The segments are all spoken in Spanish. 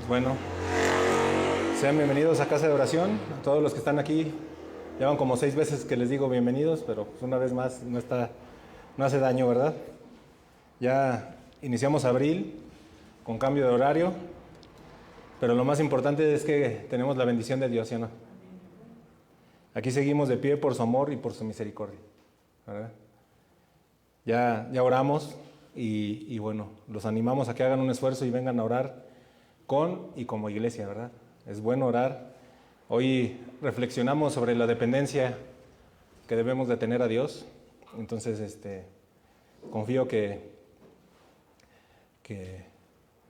Bueno, sean bienvenidos a Casa de Oración. A todos los que están aquí, llevan como 6 veces que les digo bienvenidos, pero pues una vez más no hace daño, ¿verdad? Ya iniciamos abril con cambio de horario, pero lo más importante es que tenemos la bendición de Dios, ¿sí o no? Aquí seguimos de pie por su amor y por su misericordia, ¿verdad? Ya oramos y bueno, los animamos a que hagan un esfuerzo y vengan a orar con y como iglesia, ¿verdad? Es bueno orar. Hoy reflexionamos sobre la dependencia que debemos de tener a Dios. Entonces, confío que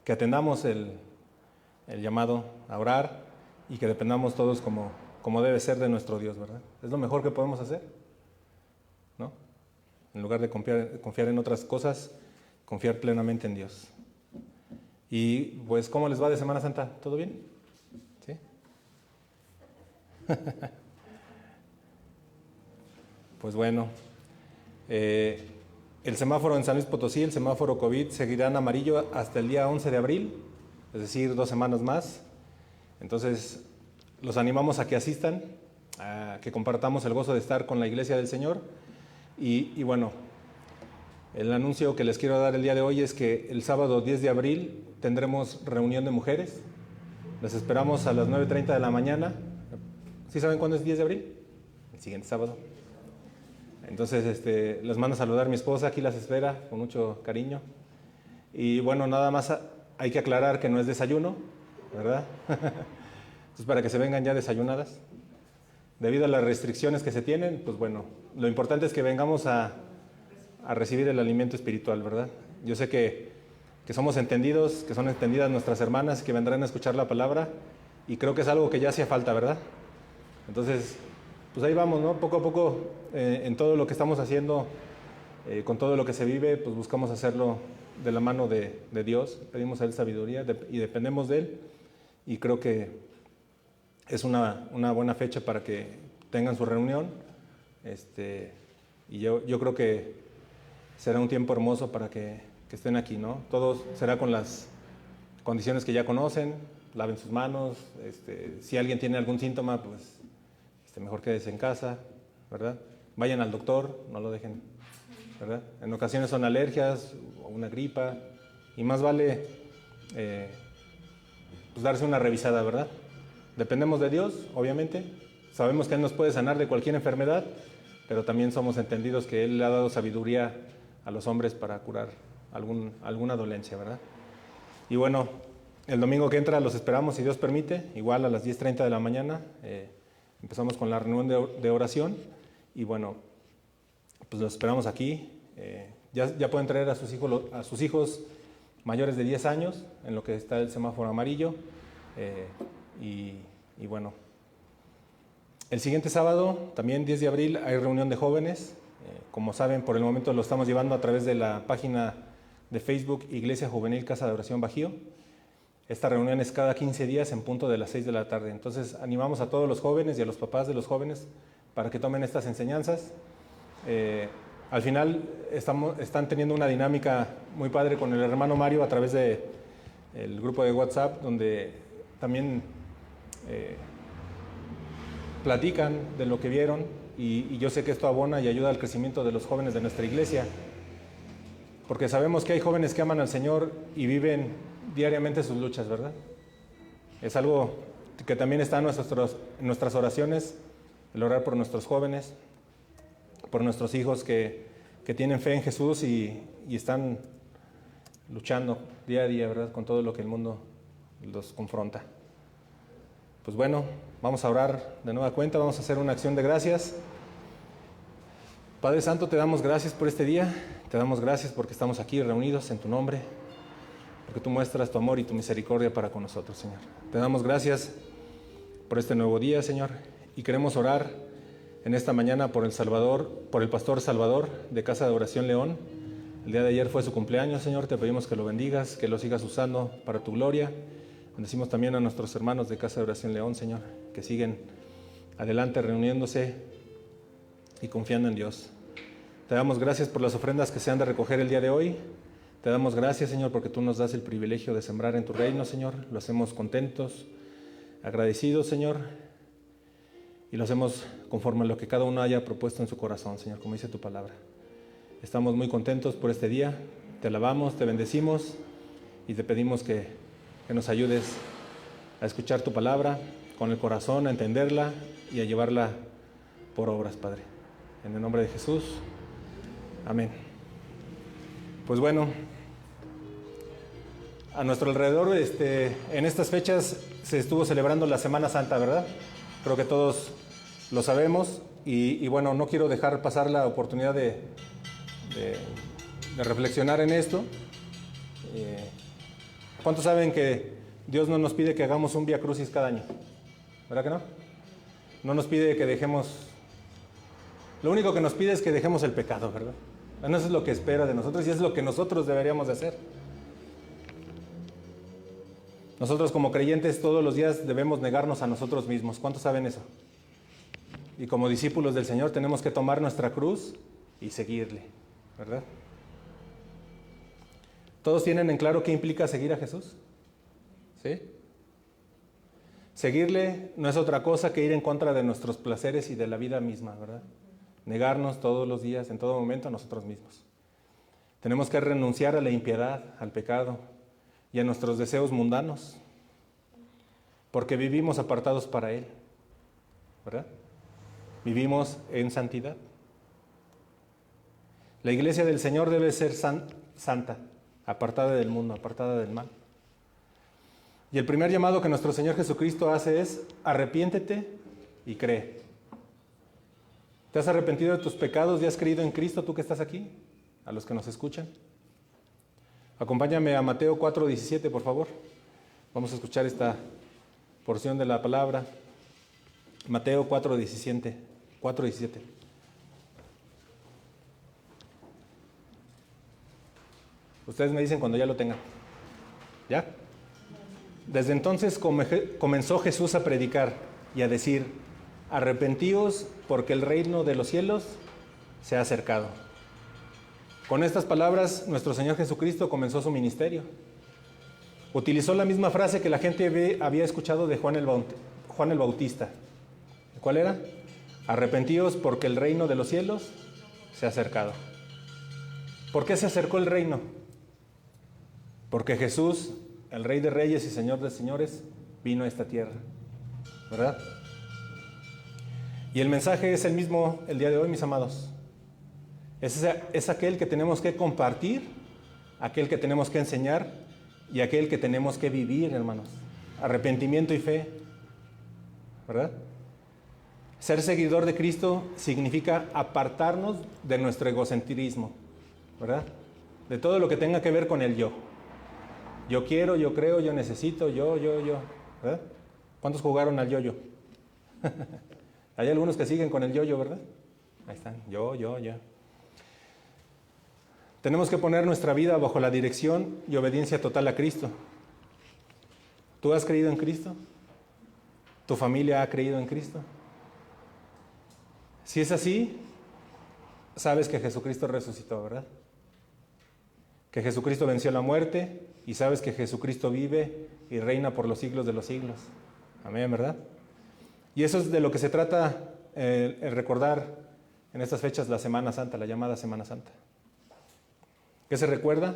atendamos el llamado a orar y que dependamos todos como debe ser de nuestro Dios, ¿verdad? Es lo mejor que podemos hacer, ¿no? En lugar de confiar en otras cosas, confiar plenamente en Dios. Y pues, ¿cómo les va de Semana Santa? ¿Todo bien? ¿Sí? Pues bueno, el semáforo en San Luis Potosí, el semáforo COVID, seguirá en amarillo hasta el día 11 de abril, es decir, 2 semanas más. Entonces, los animamos a que asistan, a que compartamos el gozo de estar con la Iglesia del Señor. Y bueno, el anuncio que les quiero dar el día de hoy es que el sábado 10 de abril tendremos reunión de mujeres. Les esperamos a las 9:30 de la mañana. ¿Sí saben cuándo es 10 de abril? El siguiente sábado. Entonces, les mando a saludar mi esposa, aquí las espera con mucho cariño. Y bueno, nada más hay que aclarar que no es desayuno, ¿verdad? Entonces, para que se vengan ya desayunadas. Debido a las restricciones que se tienen, pues bueno, lo importante es que vengamos a recibir el alimento espiritual, ¿verdad? Yo sé que somos entendidos, que son entendidas nuestras hermanas, que vendrán a escuchar la palabra, y creo que es algo que ya hacía falta, ¿verdad? Entonces, pues ahí vamos, ¿no? Poco a poco, en todo lo que estamos haciendo, con todo lo que se vive, pues buscamos hacerlo de la mano de Dios, pedimos a Él sabiduría y dependemos de Él, y creo que es una buena fecha para que tengan su reunión, y yo creo que será un tiempo hermoso para que estén aquí, ¿no? Todo será con las condiciones que ya conocen, laven sus manos, si alguien tiene algún síntoma, pues mejor quédese en casa, ¿verdad? Vayan al doctor, no lo dejen, ¿verdad? En ocasiones son alergias o una gripa, y más vale pues darse una revisada, ¿verdad? Dependemos de Dios, obviamente, sabemos que Él nos puede sanar de cualquier enfermedad, pero también somos entendidos que Él le ha dado sabiduría a los hombres para curar alguna dolencia, ¿verdad? Y bueno, el domingo que entra los esperamos, si Dios permite, igual a las 10:30 de la mañana, empezamos con la reunión de oración, y bueno, pues los esperamos aquí. Ya pueden traer a sus hijos mayores de 10 años, en lo que está el semáforo amarillo, y bueno, el siguiente sábado, también 10 de abril, hay reunión de jóvenes. Como saben, por el momento lo estamos llevando a través de la página de Facebook Iglesia Juvenil Casa de Oración Bajío. Esta reunión es cada 15 días en punto de las 6 de la tarde. Entonces, animamos a todos los jóvenes y a los papás de los jóvenes para que tomen estas enseñanzas. Al final, están teniendo una dinámica muy padre con el hermano Mario a través del grupo de WhatsApp, donde también platican de lo que vieron, y yo sé que esto abona y ayuda al crecimiento de los jóvenes de nuestra iglesia, porque sabemos que hay jóvenes que aman al Señor y viven diariamente sus luchas, ¿verdad? Es algo que también está en nuestras oraciones, el orar por nuestros jóvenes, por nuestros hijos que tienen fe en Jesús y están luchando día a día, ¿verdad?, con todo lo que el mundo los confronta. Pues bueno, vamos a orar de nueva cuenta, vamos a hacer una acción de gracias. Padre Santo, te damos gracias por este día, te damos gracias porque estamos aquí reunidos en tu nombre, porque tú muestras tu amor y tu misericordia para con nosotros, Señor. Te damos gracias por este nuevo día, Señor, y queremos orar en esta mañana por el pastor Salvador de Casa de Oración León. El día de ayer fue su cumpleaños, Señor, te pedimos que lo bendigas, que lo sigas usando para tu gloria. Bendecimos también a nuestros hermanos de Casa de Oración León, Señor, que siguen adelante reuniéndose y confiando en Dios. Te damos gracias por las ofrendas que se han de recoger el día de hoy. Te damos gracias, Señor, porque tú nos das el privilegio de sembrar en tu reino, Señor. Lo hacemos contentos, agradecidos, Señor, y lo hacemos conforme a lo que cada uno haya propuesto en su corazón, Señor, como dice tu palabra. Estamos muy contentos por este día. Te alabamos, te bendecimos y te pedimos que nos ayudes a escuchar tu palabra con el corazón, a entenderla y a llevarla por obras, Padre. En el nombre de Jesús. Amén. Pues bueno, a nuestro alrededor, en estas fechas se estuvo celebrando la Semana Santa, ¿verdad? Creo que todos lo sabemos y bueno, no quiero dejar pasar la oportunidad de reflexionar en esto. ¿Cuántos saben que Dios no nos pide que hagamos un Vía Crucis cada año? ¿Verdad que no? No nos pide que dejemos... Lo único que nos pide es que dejemos el pecado, ¿verdad? Bueno, eso es lo que espera de nosotros y es lo que nosotros deberíamos de hacer. Nosotros como creyentes todos los días debemos negarnos a nosotros mismos. ¿Cuántos saben eso? Y como discípulos del Señor tenemos que tomar nuestra cruz y seguirle, ¿verdad? ¿Todos tienen en claro qué implica seguir a Jesús? ¿Sí? Seguirle no es otra cosa que ir en contra de nuestros placeres y de la vida misma, ¿verdad? Negarnos todos los días, en todo momento, a nosotros mismos. Tenemos que renunciar a la impiedad, al pecado y a nuestros deseos mundanos, porque vivimos apartados para Él, ¿verdad? Vivimos en santidad. La iglesia del Señor debe ser santa, apartada del mundo, apartada del mal. Y el primer llamado que nuestro Señor Jesucristo hace es: arrepiéntete y cree. ¿Te has arrepentido de tus pecados y has creído en Cristo, tú que estás aquí? A los que nos escuchan. Acompáñame a Mateo 4:17, por favor. Vamos a escuchar esta porción de la palabra. Mateo 4:17. Ustedes me dicen cuando ya lo tengan. ¿Ya? Desde entonces comenzó Jesús a predicar y a decir: arrepentíos porque el reino de los cielos se ha acercado. Con estas palabras nuestro Señor Jesucristo comenzó su ministerio. Utilizó la misma frase que la gente había escuchado de Juan el Bautista. ¿Cuál era? Arrepentíos porque el reino de los cielos se ha acercado. ¿Por qué se acercó el reino? Porque Jesús, el Rey de Reyes y Señor de Señores, vino a esta tierra, ¿verdad? Y el mensaje es el mismo el día de hoy, mis amados. Es aquel que tenemos que compartir, aquel que tenemos que enseñar y aquel que tenemos que vivir, hermanos. Arrepentimiento y fe, ¿verdad? Ser seguidor de Cristo significa apartarnos de nuestro egocentrismo, ¿verdad? De todo lo que tenga que ver con el yo. Yo quiero, yo creo, yo necesito, yo, ¿verdad? ¿Cuántos jugaron al yo-yo? Hay algunos que siguen con el yo-yo, ¿verdad? Ahí están, yo. Tenemos que poner nuestra vida bajo la dirección y obediencia total a Cristo. ¿Tú has creído en Cristo? ¿Tu familia ha creído en Cristo? Si es así, sabes que Jesucristo resucitó, ¿verdad? Que Jesucristo venció la muerte y sabes que Jesucristo vive y reina por los siglos de los siglos. Amén, ¿verdad? Y eso es de lo que se trata el recordar en estas fechas la Semana Santa, la llamada Semana Santa. ¿Qué se recuerda?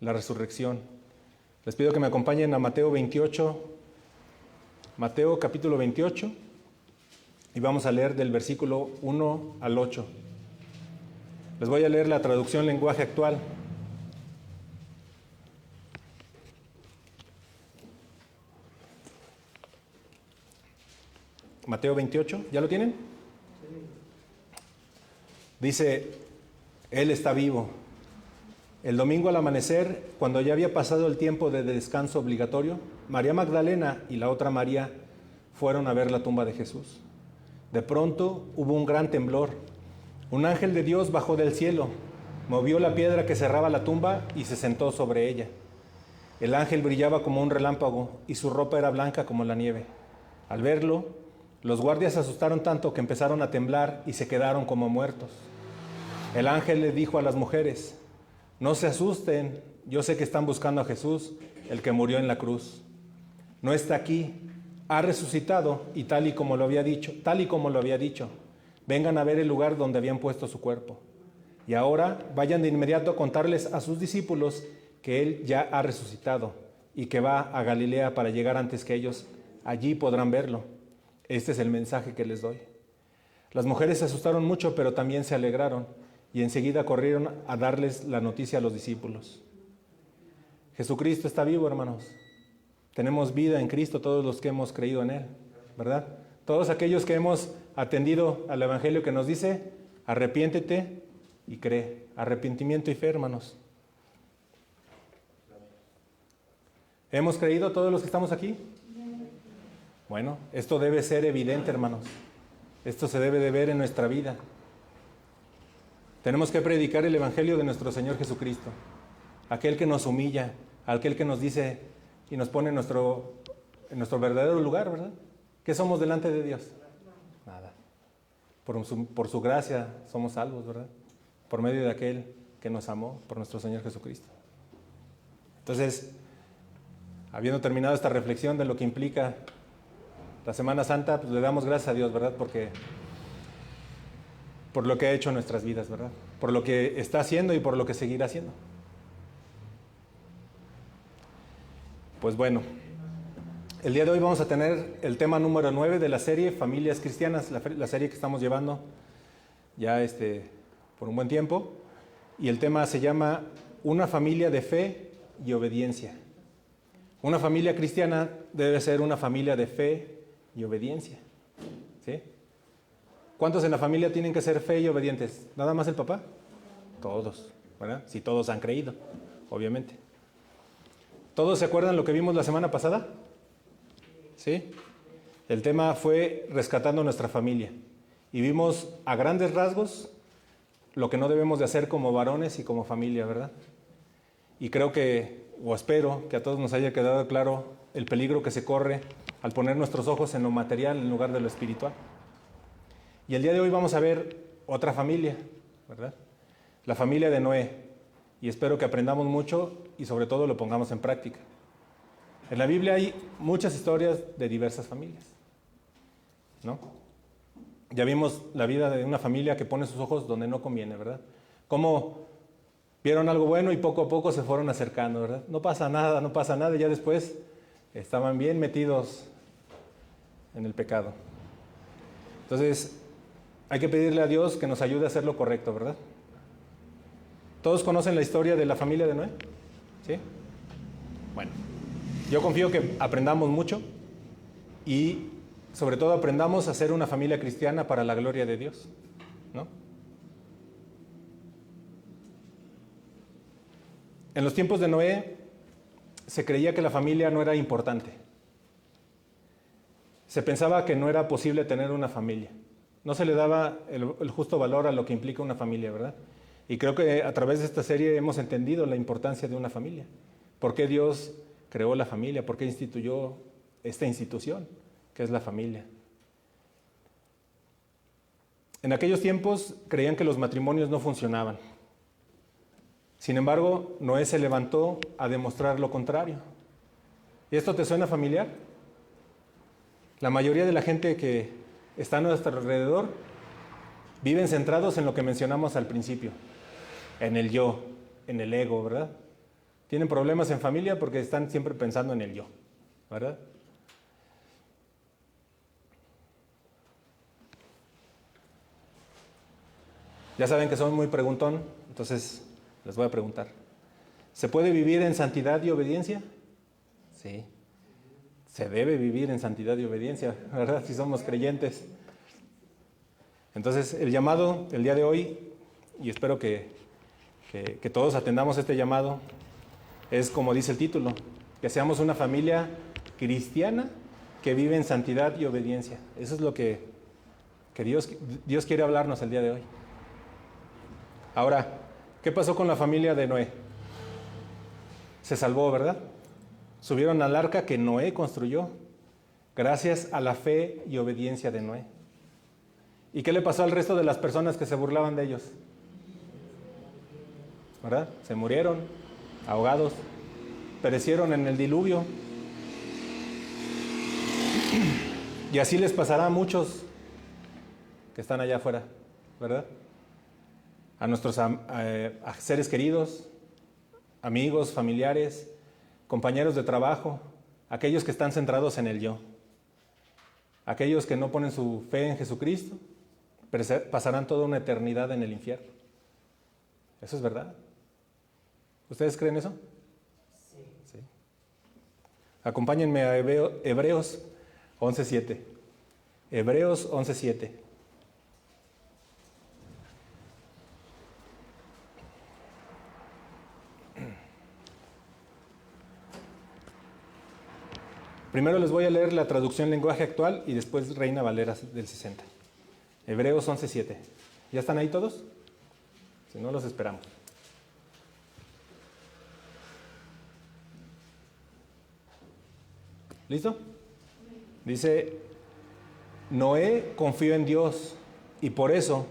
La resurrección. Les pido que me acompañen a Mateo 28, Mateo capítulo 28, y vamos a leer del versículo 1 al 8. Les voy a leer la traducción lenguaje actual. Mateo 28, ¿ya lo tienen? Dice: Él está vivo. El domingo al amanecer, cuando ya había pasado el tiempo de descanso obligatorio, María Magdalena y la otra María fueron a ver la tumba de Jesús. De pronto hubo un gran temblor. Un ángel de Dios bajó del cielo, movió la piedra que cerraba la tumba y se sentó sobre ella. El ángel brillaba como un relámpago y su ropa era blanca como la nieve. Al verlo, los guardias se asustaron tanto que empezaron a temblar y se quedaron como muertos. El ángel le dijo a las mujeres: no se asusten, yo sé que están buscando a Jesús, el que murió en la cruz. No está aquí, ha resucitado y tal y como lo había dicho, vengan a ver el lugar donde habían puesto su cuerpo. Y ahora vayan de inmediato a contarles a sus discípulos que Él ya ha resucitado y que va a Galilea para llegar antes que ellos. Allí podrán verlo. Este es el mensaje que les doy. Las mujeres se asustaron mucho, pero también se alegraron y enseguida corrieron a darles la noticia a los discípulos. Jesucristo está vivo, hermanos. Tenemos vida en Cristo todos los que hemos creído en Él, ¿verdad? Todos aquellos que hemos atendido al Evangelio que nos dice, arrepiéntete y cree. Arrepentimiento y fe, hermanos. ¿Hemos creído todos los que estamos aquí? Bueno, esto debe ser evidente, hermanos. Esto se debe de ver en nuestra vida. Tenemos que predicar el Evangelio de nuestro Señor Jesucristo. Aquel que nos humilla, aquel que nos dice y nos pone en nuestro verdadero lugar, ¿verdad? ¿Qué somos delante de Dios? Nada. Por su gracia somos salvos, ¿verdad? Por medio de aquel que nos amó, por nuestro Señor Jesucristo. Entonces, habiendo terminado esta reflexión de lo que implica la Semana Santa, pues le damos gracias a Dios, ¿verdad? Por lo que ha hecho en nuestras vidas, ¿verdad? Por lo que está haciendo y por lo que seguirá haciendo. Pues bueno, el día de hoy vamos a tener el tema número 9 de la serie Familias Cristianas, la serie que estamos llevando ya por un buen tiempo. Y el tema se llama Una familia de fe y obediencia. Una familia cristiana debe ser una familia de fe y obediencia. ¿Sí? ¿Cuántos en la familia tienen que ser fe y obedientes? ¿Nada más el papá? Todos, ¿verdad? Si todos han creído, obviamente. ¿Todos se acuerdan lo que vimos la semana pasada? ¿Sí? El tema fue rescatando nuestra familia. Y vimos a grandes rasgos lo que no debemos de hacer como varones y como familia, ¿verdad? Y creo que, o espero, que a todos nos haya quedado claro el peligro que se corre al poner nuestros ojos en lo material en lugar de lo espiritual. Y el día de hoy vamos a ver otra familia, ¿verdad? La familia de Noé. Y espero que aprendamos mucho y sobre todo lo pongamos en práctica. En la Biblia hay muchas historias de diversas familias, ¿no? Ya vimos la vida de una familia que pone sus ojos donde no conviene, ¿verdad? Cómo vieron algo bueno y poco a poco se fueron acercando, ¿verdad? No pasa nada, y ya después estaban bien metidos en el pecado. Entonces, hay que pedirle a Dios que nos ayude a hacer lo correcto, ¿verdad? ¿Todos conocen la historia de la familia de Noé? ¿Sí? Bueno, yo confío que aprendamos mucho y sobre todo aprendamos a ser una familia cristiana para la gloria de Dios, ¿no? En los tiempos de Noé se creía que la familia no era importante. Se pensaba que no era posible tener una familia. No se le daba el justo valor a lo que implica una familia, ¿verdad? Y creo que a través de esta serie hemos entendido la importancia de una familia. ¿Por qué Dios creó la familia? ¿Por qué instituyó esta institución que es la familia? En aquellos tiempos creían que los matrimonios no funcionaban. Sin embargo, Noé se levantó a demostrar lo contrario. ¿Y esto te suena familiar? La mayoría de la gente que está a nuestro alrededor viven centrados en lo que mencionamos al principio, en el yo, en el ego, ¿verdad? Tienen problemas en familia porque están siempre pensando en el yo, ¿verdad? Ya saben que soy muy preguntón, entonces les voy a preguntar. ¿Se puede vivir en santidad y obediencia? Sí. Se debe vivir en santidad y obediencia, ¿verdad? Si somos creyentes. Entonces, el llamado el día de hoy, y espero que todos atendamos este llamado, es como dice el título, que seamos una familia cristiana que vive en santidad y obediencia. Eso es lo que Dios quiere hablarnos el día de hoy. Ahora, ¿qué pasó con la familia de Noé? Se salvó, ¿verdad? Subieron al arca que Noé construyó gracias a la fe y obediencia de Noé. ¿Y qué le pasó al resto de las personas que se burlaban de ellos? ¿Verdad? Se murieron, ahogados, perecieron en el diluvio. Y así les pasará a muchos que están allá afuera, ¿verdad? A nuestros a seres queridos, amigos, familiares, compañeros de trabajo, aquellos que están centrados en el yo. Aquellos que no ponen su fe en Jesucristo pasarán toda una eternidad en el infierno. Eso es verdad. ¿Ustedes creen eso? Sí. Acompáñenme a Hebreos 11:7. Hebreos 11:7. Primero les voy a leer la traducción lenguaje actual y después Reina Valera del 60. Hebreos 11:7. ¿Ya están ahí todos? Si no, los esperamos. ¿Listo? Dice, Noé confió en Dios y por eso,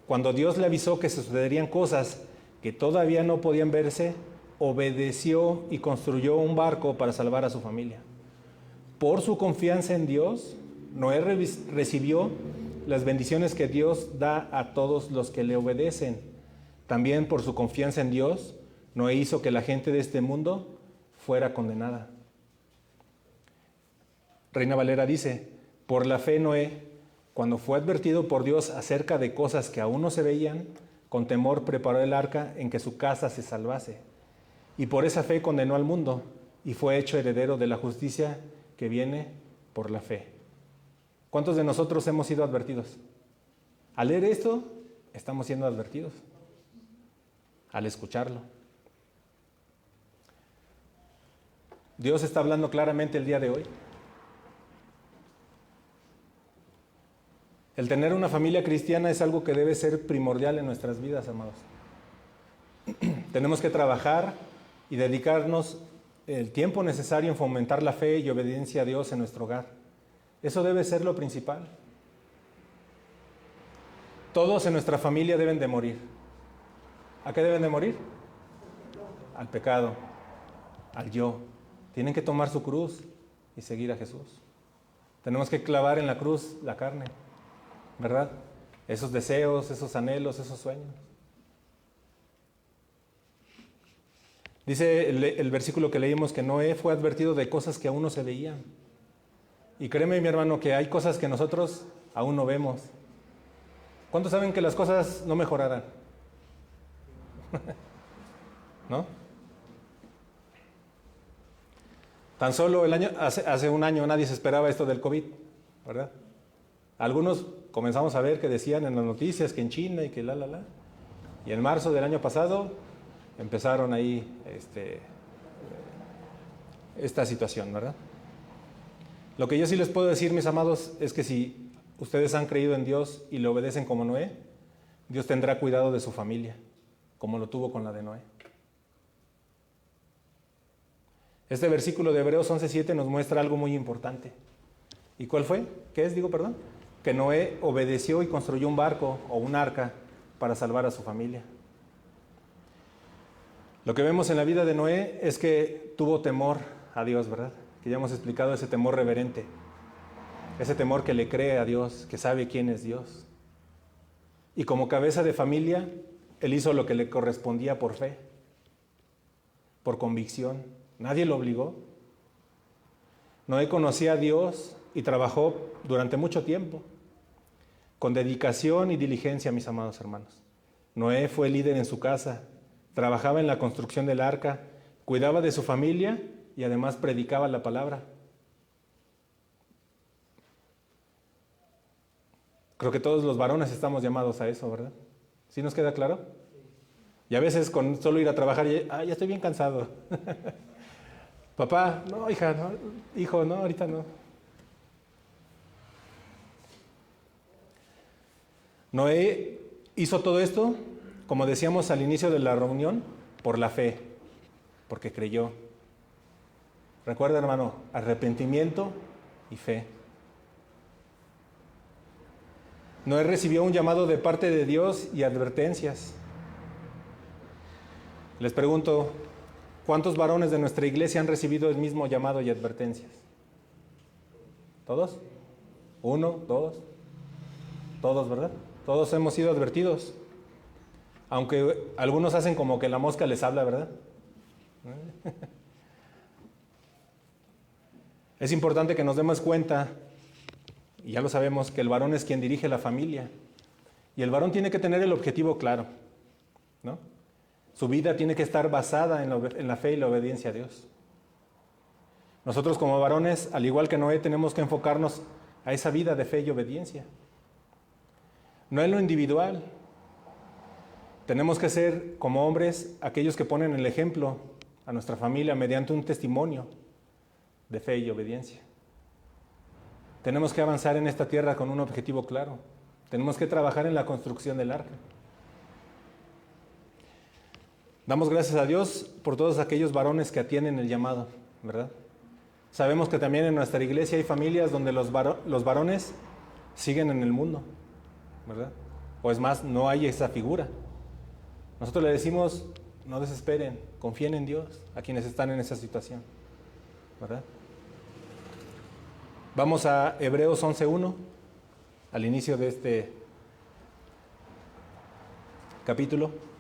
cuando Dios le avisó que sucederían cosas que todavía no podían verse, obedeció y construyó un barco para salvar a su familia. Por su confianza en Dios, Noé recibió las bendiciones que Dios da a todos los que le obedecen. También por su confianza en Dios, Noé hizo que la gente de este mundo fuera condenada. Reina Valera dice, por la fe Noé, cuando fue advertido por Dios acerca de cosas que aún no se veían, con temor preparó el arca en que su casa se salvase. Y por esa fe condenó al mundo y fue hecho heredero de la justicia que viene por la fe. ¿Cuántos de nosotros hemos sido advertidos? Al leer esto, estamos siendo advertidos. Al escucharlo. Dios está hablando claramente el día de hoy. El tener una familia cristiana es algo que debe ser primordial en nuestras vidas, amados. Tenemos que trabajar y dedicarnos el tiempo necesario en fomentar la fe y obediencia a Dios en nuestro hogar. Eso debe ser lo principal. Todos en nuestra familia deben de morir. ¿A qué deben de morir? Al pecado, al yo. Tienen que tomar su cruz y seguir a Jesús. Tenemos que clavar en la cruz la carne, ¿verdad? Esos deseos, esos anhelos, esos sueños. Dice el versículo que leímos que Noé fue advertido de cosas que aún no se veían. Y créeme, mi hermano, que hay cosas que nosotros aún no vemos. ¿Cuántos saben que las cosas no mejorarán? ¿No? Tan solo hace un año nadie se esperaba esto del COVID, ¿verdad? Algunos comenzamos a ver que decían en las noticias que en China y que Y en marzo del año pasado empezaron ahí esta situación, ¿verdad? Lo que yo sí les puedo decir, mis amados, es que si ustedes han creído en Dios y le obedecen como Noé, Dios tendrá cuidado de su familia, como lo tuvo con la de Noé. Este versículo de Hebreos 11:7 nos muestra algo muy importante. ¿Y cuál fue? ¿Qué es? Que Noé obedeció y construyó un barco o un arca para salvar a su familia. Lo que vemos en la vida de Noé es que tuvo temor a Dios, ¿verdad? Que ya hemos explicado ese temor reverente, ese temor que le cree a Dios, que sabe quién es Dios. Y como cabeza de familia, él hizo lo que le correspondía por fe, por convicción. Nadie lo obligó. Noé conocía a Dios y trabajó durante mucho tiempo, con dedicación y diligencia, mis amados hermanos. Noé fue líder en su casa, trabajaba en la construcción del arca, cuidaba de su familia y además predicaba la palabra. Creo que todos los varones estamos llamados a eso, ¿verdad? ¿Sí nos queda claro? Y a veces con solo ir a trabajar, ya estoy bien cansado. Papá, no, hija, no, hijo, no, ahorita no. Noé hizo todo esto, como decíamos al inicio de la reunión, por la fe, porque creyó. Recuerda, hermano, arrepentimiento y fe. Noé recibió un llamado de parte de Dios y advertencias. Les pregunto, ¿Cuántos varones de nuestra iglesia han recibido el mismo llamado y advertencias? ¿Todos? ¿Uno? ¿Dos? Todos, ¿verdad? Todos hemos sido advertidos. Aunque algunos hacen como que la mosca les habla, ¿verdad? Es importante que nos demos cuenta, y ya lo sabemos, que el varón es quien dirige la familia. Y el varón tiene que tener el objetivo claro, ¿no? Su vida tiene que estar basada en la fe y la obediencia a Dios. Nosotros como varones, al igual que Noé, tenemos que enfocarnos a esa vida de fe y obediencia. No en lo individual. Tenemos que ser, como hombres, aquellos que ponen el ejemplo a nuestra familia mediante un testimonio de fe y obediencia. Tenemos que avanzar en esta tierra con un objetivo claro. Tenemos que trabajar en la construcción del arca. Damos gracias a Dios por todos aquellos varones que atienden el llamado, ¿verdad? Sabemos que también en nuestra iglesia hay familias donde los varones siguen en el mundo, ¿verdad? O es más, no hay esa figura. Nosotros le decimos, no desesperen, confíen en Dios a quienes están en esa situación, ¿verdad? Vamos a Hebreos 11:1, al inicio de este capítulo.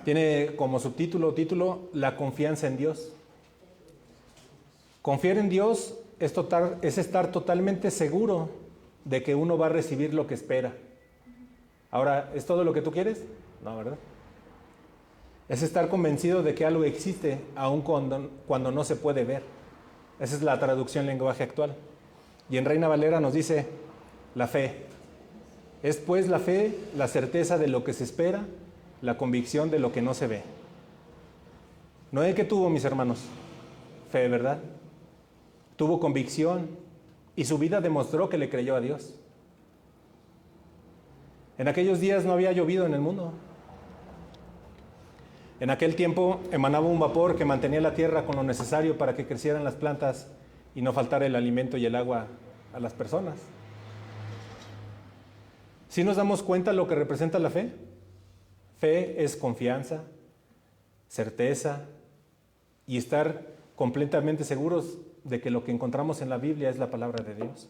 Tiene como subtítulo o título la confianza en Dios. Confiar en Dios es estar totalmente seguro de que uno va a recibir lo que espera. Ahora, ¿es todo lo que tú quieres? No, ¿verdad? Es estar convencido de que algo existe aun cuando no se puede ver. Esa es la traducción lenguaje actual. Y en Reina Valera nos dice la fe. Es pues la fe, la certeza de lo que se espera, la convicción de lo que no se ve. Noé, ¿qué tuvo, mis hermanos? Fe, ¿verdad? Tuvo convicción y su vida demostró que le creyó a Dios. En aquellos días no había llovido en el mundo. En aquel tiempo emanaba un vapor que mantenía la tierra con lo necesario para que crecieran las plantas y no faltara el alimento y el agua a las personas. ¿Sí nos damos cuenta lo que representa la fe? Fe es confianza, certeza y estar completamente seguros de que lo que encontramos en la Biblia es la palabra de Dios.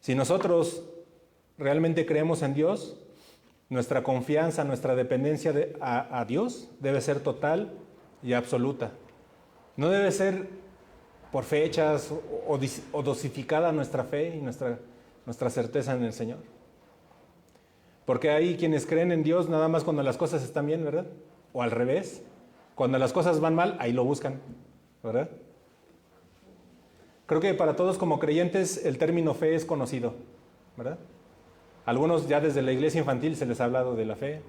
Si nosotros realmente creemos en Dios, nuestra confianza, nuestra dependencia a Dios debe ser total y absoluta. No debe ser por fechas o dosificada nuestra fe y nuestra certeza en el Señor. Porque hay quienes creen en Dios nada más cuando las cosas están bien, ¿verdad? O al revés, cuando las cosas van mal, ahí lo buscan, ¿verdad? Creo que para todos como creyentes el término fe es conocido, ¿verdad? Algunos ya desde la iglesia infantil se les ha hablado de la fe.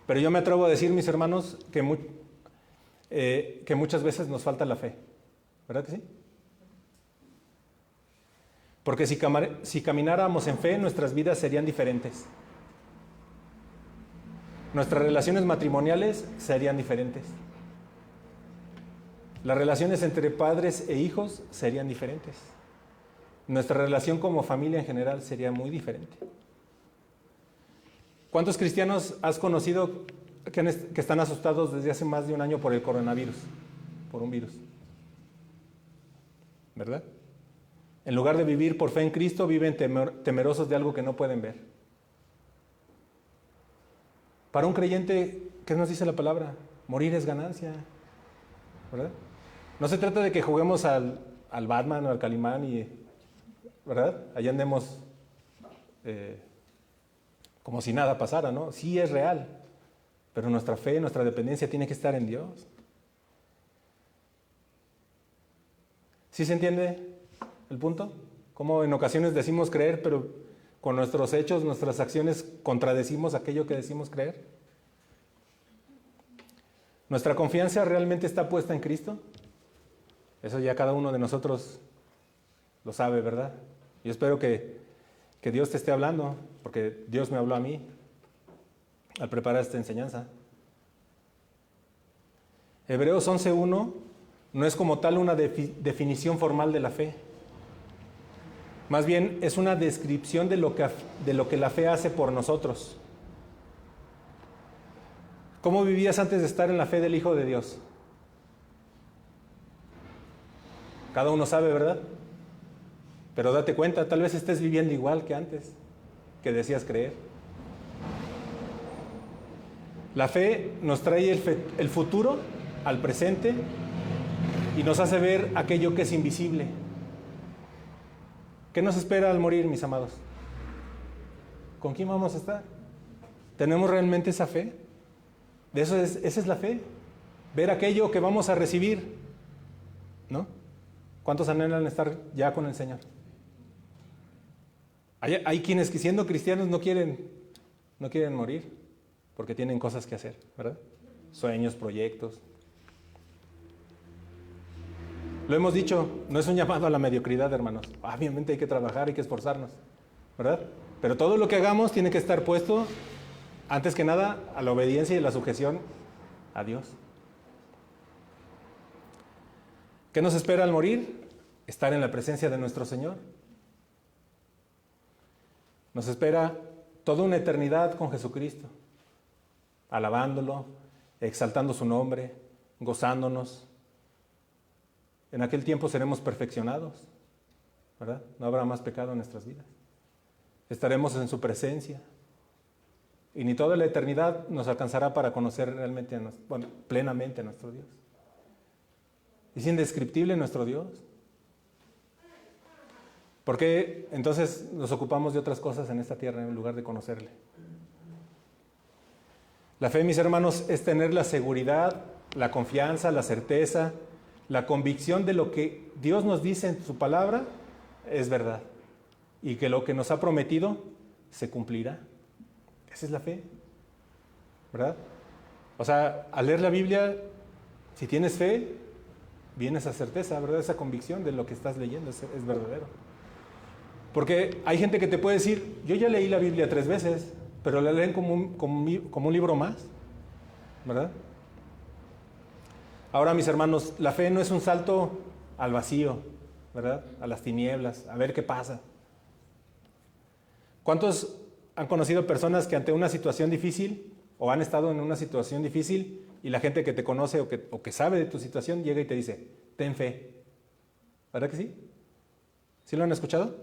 Pero yo me atrevo a decir, mis hermanos, que muchas veces nos falta la fe, ¿verdad que sí? Porque si camináramos en fe, nuestras vidas serían diferentes. Nuestras relaciones matrimoniales serían diferentes. Las relaciones entre padres e hijos serían diferentes. Nuestra relación como familia en general sería muy diferente. ¿Cuántos cristianos has conocido que están asustados desde hace más de un año por el coronavirus? Por un virus. ¿Verdad? En lugar de vivir por fe en Cristo, viven temerosos de algo que no pueden ver. Para un creyente, ¿qué nos dice la palabra? Morir es ganancia, ¿verdad? No se trata de que juguemos al Batman o al Calimán y, ¿verdad? Allá andemos como si nada pasara, ¿no? Sí es real, pero nuestra fe, nuestra dependencia tiene que estar en Dios. ¿Sí se entiende el punto? Como en ocasiones decimos creer, pero con nuestros hechos, nuestras acciones contradecimos aquello que decimos creer. ¿Nuestra confianza realmente está puesta en Cristo? Eso ya cada uno de nosotros lo sabe, ¿verdad? Yo espero que Dios te esté hablando, porque Dios me habló a mí al preparar esta enseñanza. Hebreos 11:1 no es como tal una definición formal de la fe. Más bien es una descripción de lo que la fe hace por nosotros. ¿Cómo vivías antes de estar en la fe del Hijo de Dios? Cada uno sabe, ¿verdad? Pero date cuenta, tal vez estés viviendo igual que antes, que decías creer. La fe nos trae el futuro al presente y nos hace ver aquello que es invisible. ¿Qué nos espera al morir, mis amados? ¿Con quién vamos a estar? ¿Tenemos realmente esa fe? Esa es la fe. Ver aquello que vamos a recibir, ¿no? ¿Cuántos anhelan estar ya con el Señor? Hay quienes que siendo cristianos no quieren morir porque tienen cosas que hacer, ¿verdad? Sueños, proyectos. Lo hemos dicho, no es un llamado a la mediocridad, hermanos. Obviamente hay que trabajar, hay que esforzarnos, ¿verdad? Pero todo lo que hagamos tiene que estar puesto, antes que nada, a la obediencia y la sujeción a Dios. ¿Qué nos espera al morir? Estar en la presencia de nuestro Señor. Nos espera toda una eternidad con Jesucristo, alabándolo, exaltando su nombre, gozándonos. En aquel tiempo seremos perfeccionados, ¿verdad? No habrá más pecado en nuestras vidas. Estaremos en su presencia. Y ni toda la eternidad nos alcanzará para conocer realmente, plenamente a nuestro Dios. Es indescriptible nuestro Dios. ¿Por qué entonces nos ocupamos de otras cosas en esta tierra en lugar de conocerle? La fe, mis hermanos, es tener la seguridad, la confianza, la certeza, la convicción de lo que Dios nos dice en su palabra es verdad y que lo que nos ha prometido se cumplirá. Esa es la fe, ¿verdad? O sea, al leer la Biblia, si tienes fe, viene esa certeza, ¿verdad? Esa convicción de lo que estás leyendo es verdadero. Porque hay gente que te puede decir, yo ya leí la Biblia 3 veces, pero la leen como un libro más, ¿verdad? Ahora, mis hermanos, la fe no es un salto al vacío, ¿verdad? A las tinieblas, a ver qué pasa. ¿Cuántos han conocido personas que ante una situación difícil o han estado en una situación difícil y la gente que te conoce o que sabe de tu situación llega y te dice, ten fe? ¿Verdad que sí? ¿Sí lo han escuchado?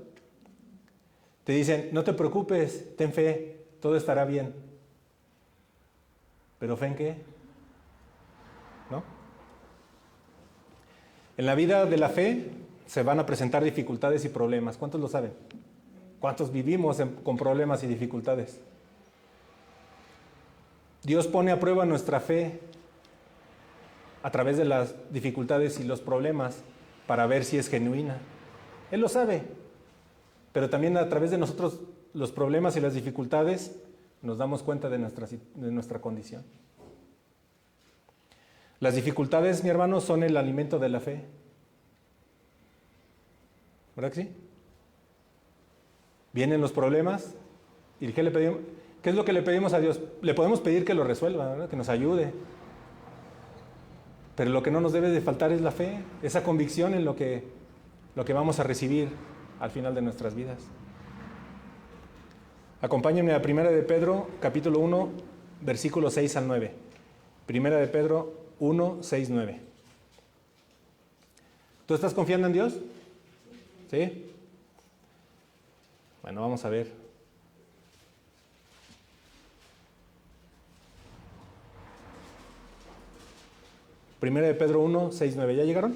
Te dicen, no te preocupes, ten fe, todo estará bien. ¿Pero fe en qué? ¿No? En la vida de la fe se van a presentar dificultades y problemas. ¿Cuántos lo saben? ¿Cuántos vivimos con problemas y dificultades? Dios pone a prueba nuestra fe a través de las dificultades y los problemas para ver si es genuina. Él lo sabe, pero también a través de nosotros los problemas y las dificultades nos damos cuenta de nuestra condición. Las dificultades, mi hermano, son el alimento de la fe. ¿Verdad que sí? Vienen los problemas y ¿qué le pedimos? ¿Qué es lo que le pedimos a Dios? Le podemos pedir que lo resuelva, ¿verdad? Que nos ayude. Pero lo que no nos debe de faltar es la fe, esa convicción en lo que vamos a recibir al final de nuestras vidas. Acompáñenme a 1 de Pedro, capítulo 1, versículos 6 al 9. 1 de Pedro 1, 6, 9. ¿Tú estás confiando en Dios? ¿Sí? Bueno, vamos a ver. Primera de Pedro 1, 6, 9. ¿Ya llegaron?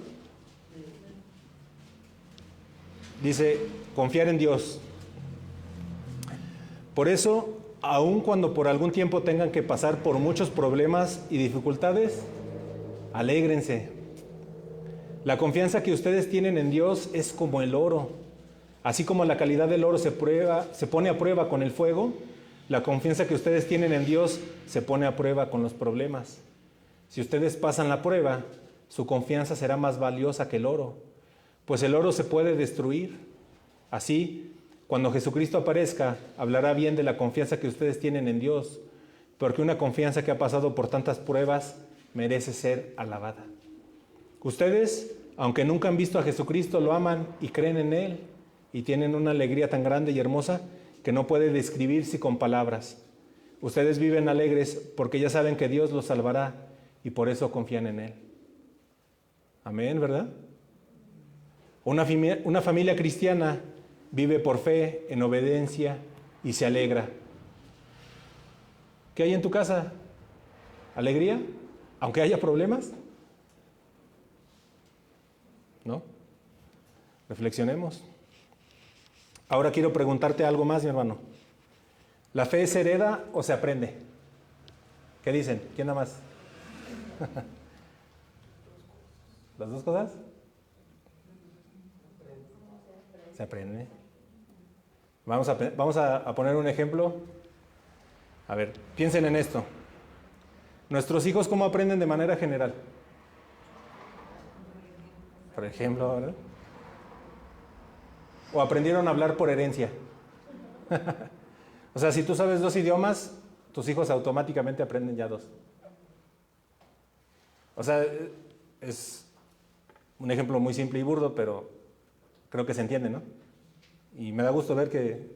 Dice, confiar en Dios. Por eso, aun cuando por algún tiempo tengan que pasar por muchos problemas y dificultades, alégrense. La confianza que ustedes tienen en Dios es como el oro. Así como la calidad del oro se pone a prueba con el fuego, la confianza que ustedes tienen en Dios se pone a prueba con los problemas. Si ustedes pasan la prueba, su confianza será más valiosa que el oro, pues el oro se puede destruir. Así, cuando Jesucristo aparezca, hablará bien de la confianza que ustedes tienen en Dios, porque una confianza que ha pasado por tantas pruebas merece ser alabada. Ustedes, aunque nunca han visto a Jesucristo, lo aman y creen en Él, y tienen una alegría tan grande y hermosa que no puede describirse con palabras. Ustedes viven alegres porque ya saben que Dios los salvará y por eso confían en Él. Amén, ¿verdad? Una familia cristiana vive por fe, en obediencia y se alegra. ¿Qué hay en tu casa? ¿Alegría? ¿Aunque haya problemas? ¿No? Reflexionemos. Ahora quiero preguntarte algo más, mi hermano. ¿La fe se hereda o se aprende? ¿Qué dicen? ¿Quién da más? ¿Las dos cosas? Se aprende. Vamos a poner un ejemplo. A ver, piensen en esto. ¿Nuestros hijos cómo aprenden de manera general? Por ejemplo, ¿verdad? ¿O aprendieron a hablar por herencia? O sea, si tú sabes 2 idiomas, tus hijos automáticamente aprenden ya 2. O sea, es un ejemplo muy simple y burdo, pero creo que se entiende, ¿no? Y me da gusto ver que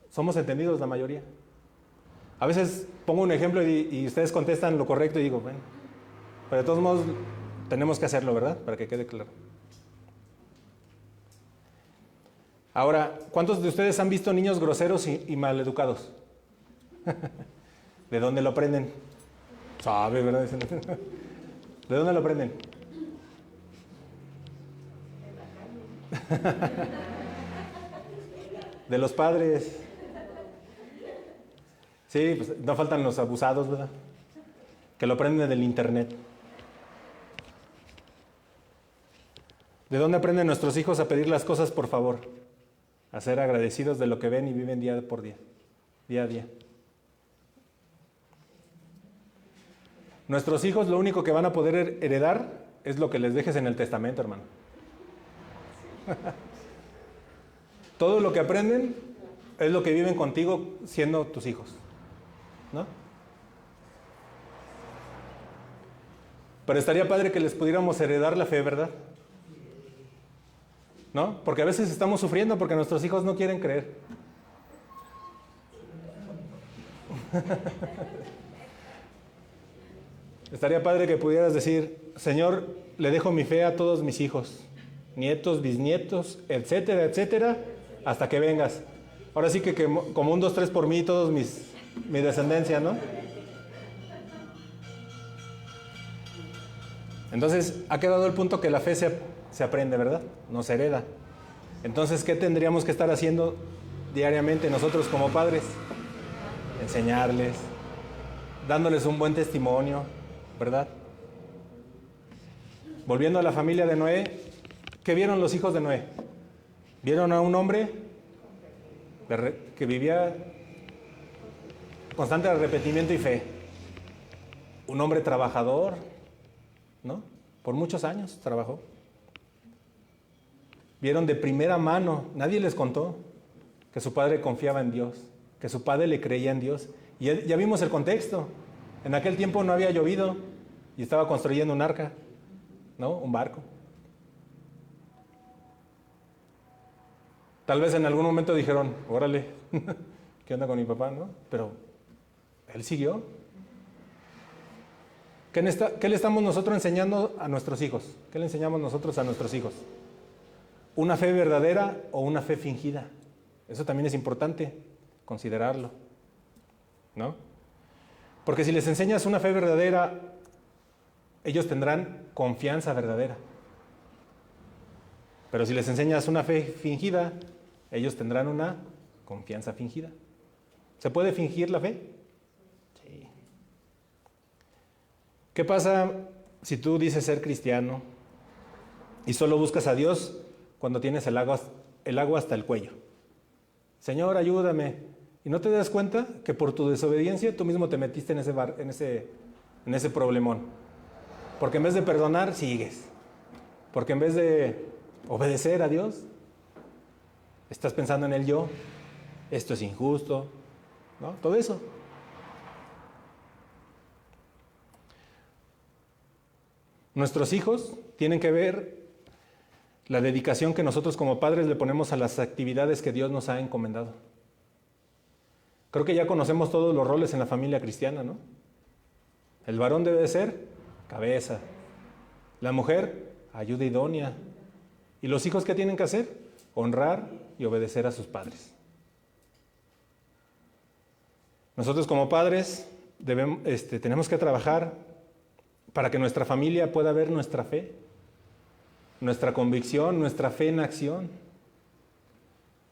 somos entendidos la mayoría. A veces pongo un ejemplo y ustedes contestan lo correcto y digo, bueno, pero de todos modos tenemos que hacerlo, ¿verdad? Para que quede claro. Ahora, ¿cuántos de ustedes han visto niños groseros y maleducados? ¿De dónde lo aprenden? Sabe, ¿verdad? ¿De dónde lo aprenden? De los padres. Sí, pues no faltan los abusados, ¿verdad? Que lo aprenden del internet. ¿De dónde aprenden nuestros hijos a pedir las cosas por favor? A ser agradecidos de lo que ven y viven día por día, día a día. Nuestros hijos lo único que van a poder heredar es lo que les dejes en el testamento, hermano. Todo lo que aprenden es lo que viven contigo siendo tus hijos, ¿no? Pero estaría padre que les pudiéramos heredar la fe, ¿verdad? ¿No? Porque a veces estamos sufriendo porque nuestros hijos no quieren creer. Estaría padre que pudieras decir, Señor, le dejo mi fe a todos mis hijos, nietos, bisnietos, etcétera, etcétera, hasta que vengas. Ahora sí que como 1, 2, 3 por mí y todos mi descendencia, ¿no? Entonces, ha quedado el punto que la fe se aprende, ¿verdad? No se hereda. Entonces, ¿qué tendríamos que estar haciendo diariamente nosotros como padres? Enseñarles, dándoles un buen testimonio, ¿verdad? Volviendo a la familia de Noé, ¿qué vieron los hijos de Noé? Vieron a un hombre que vivía constante arrepentimiento y fe. Un hombre trabajador, ¿no? Por muchos años trabajó. Vieron de primera mano, nadie les contó, que su padre confiaba en Dios, que su padre le creía en Dios. Y ya vimos el contexto. En aquel tiempo no había llovido y estaba construyendo un arca, ¿no? Un barco. Tal vez en algún momento dijeron, órale, ¿qué onda con mi papá, no? Pero él siguió. ¿Qué le estamos nosotros enseñando a nuestros hijos? ¿Qué le enseñamos nosotros a nuestros hijos? ¿Una fe verdadera o una fe fingida? Eso también es importante considerarlo, ¿no? Porque si les enseñas una fe verdadera, ellos tendrán confianza verdadera. Pero si les enseñas una fe fingida, ellos tendrán una confianza fingida. ¿Se puede fingir la fe? Sí. ¿Qué pasa si tú dices ser cristiano y solo buscas a Dios cuando tienes el agua hasta el cuello? Señor, ayúdame. Y no te das cuenta que por tu desobediencia tú mismo te metiste en ese problemón. Porque en vez de perdonar, sigues. Porque en vez de obedecer a Dios, estás pensando en el yo. Esto es injusto, ¿no? Todo eso. Nuestros hijos tienen que ver la dedicación que nosotros como padres le ponemos a las actividades que Dios nos ha encomendado. Creo que ya conocemos todos los roles en la familia cristiana, ¿no? El varón debe de ser cabeza. La mujer, ayuda idónea. ¿Y los hijos qué tienen que hacer? Honrar y obedecer a sus padres. Nosotros como padres tenemos que trabajar para que nuestra familia pueda ver nuestra fe, nuestra convicción, nuestra fe en acción.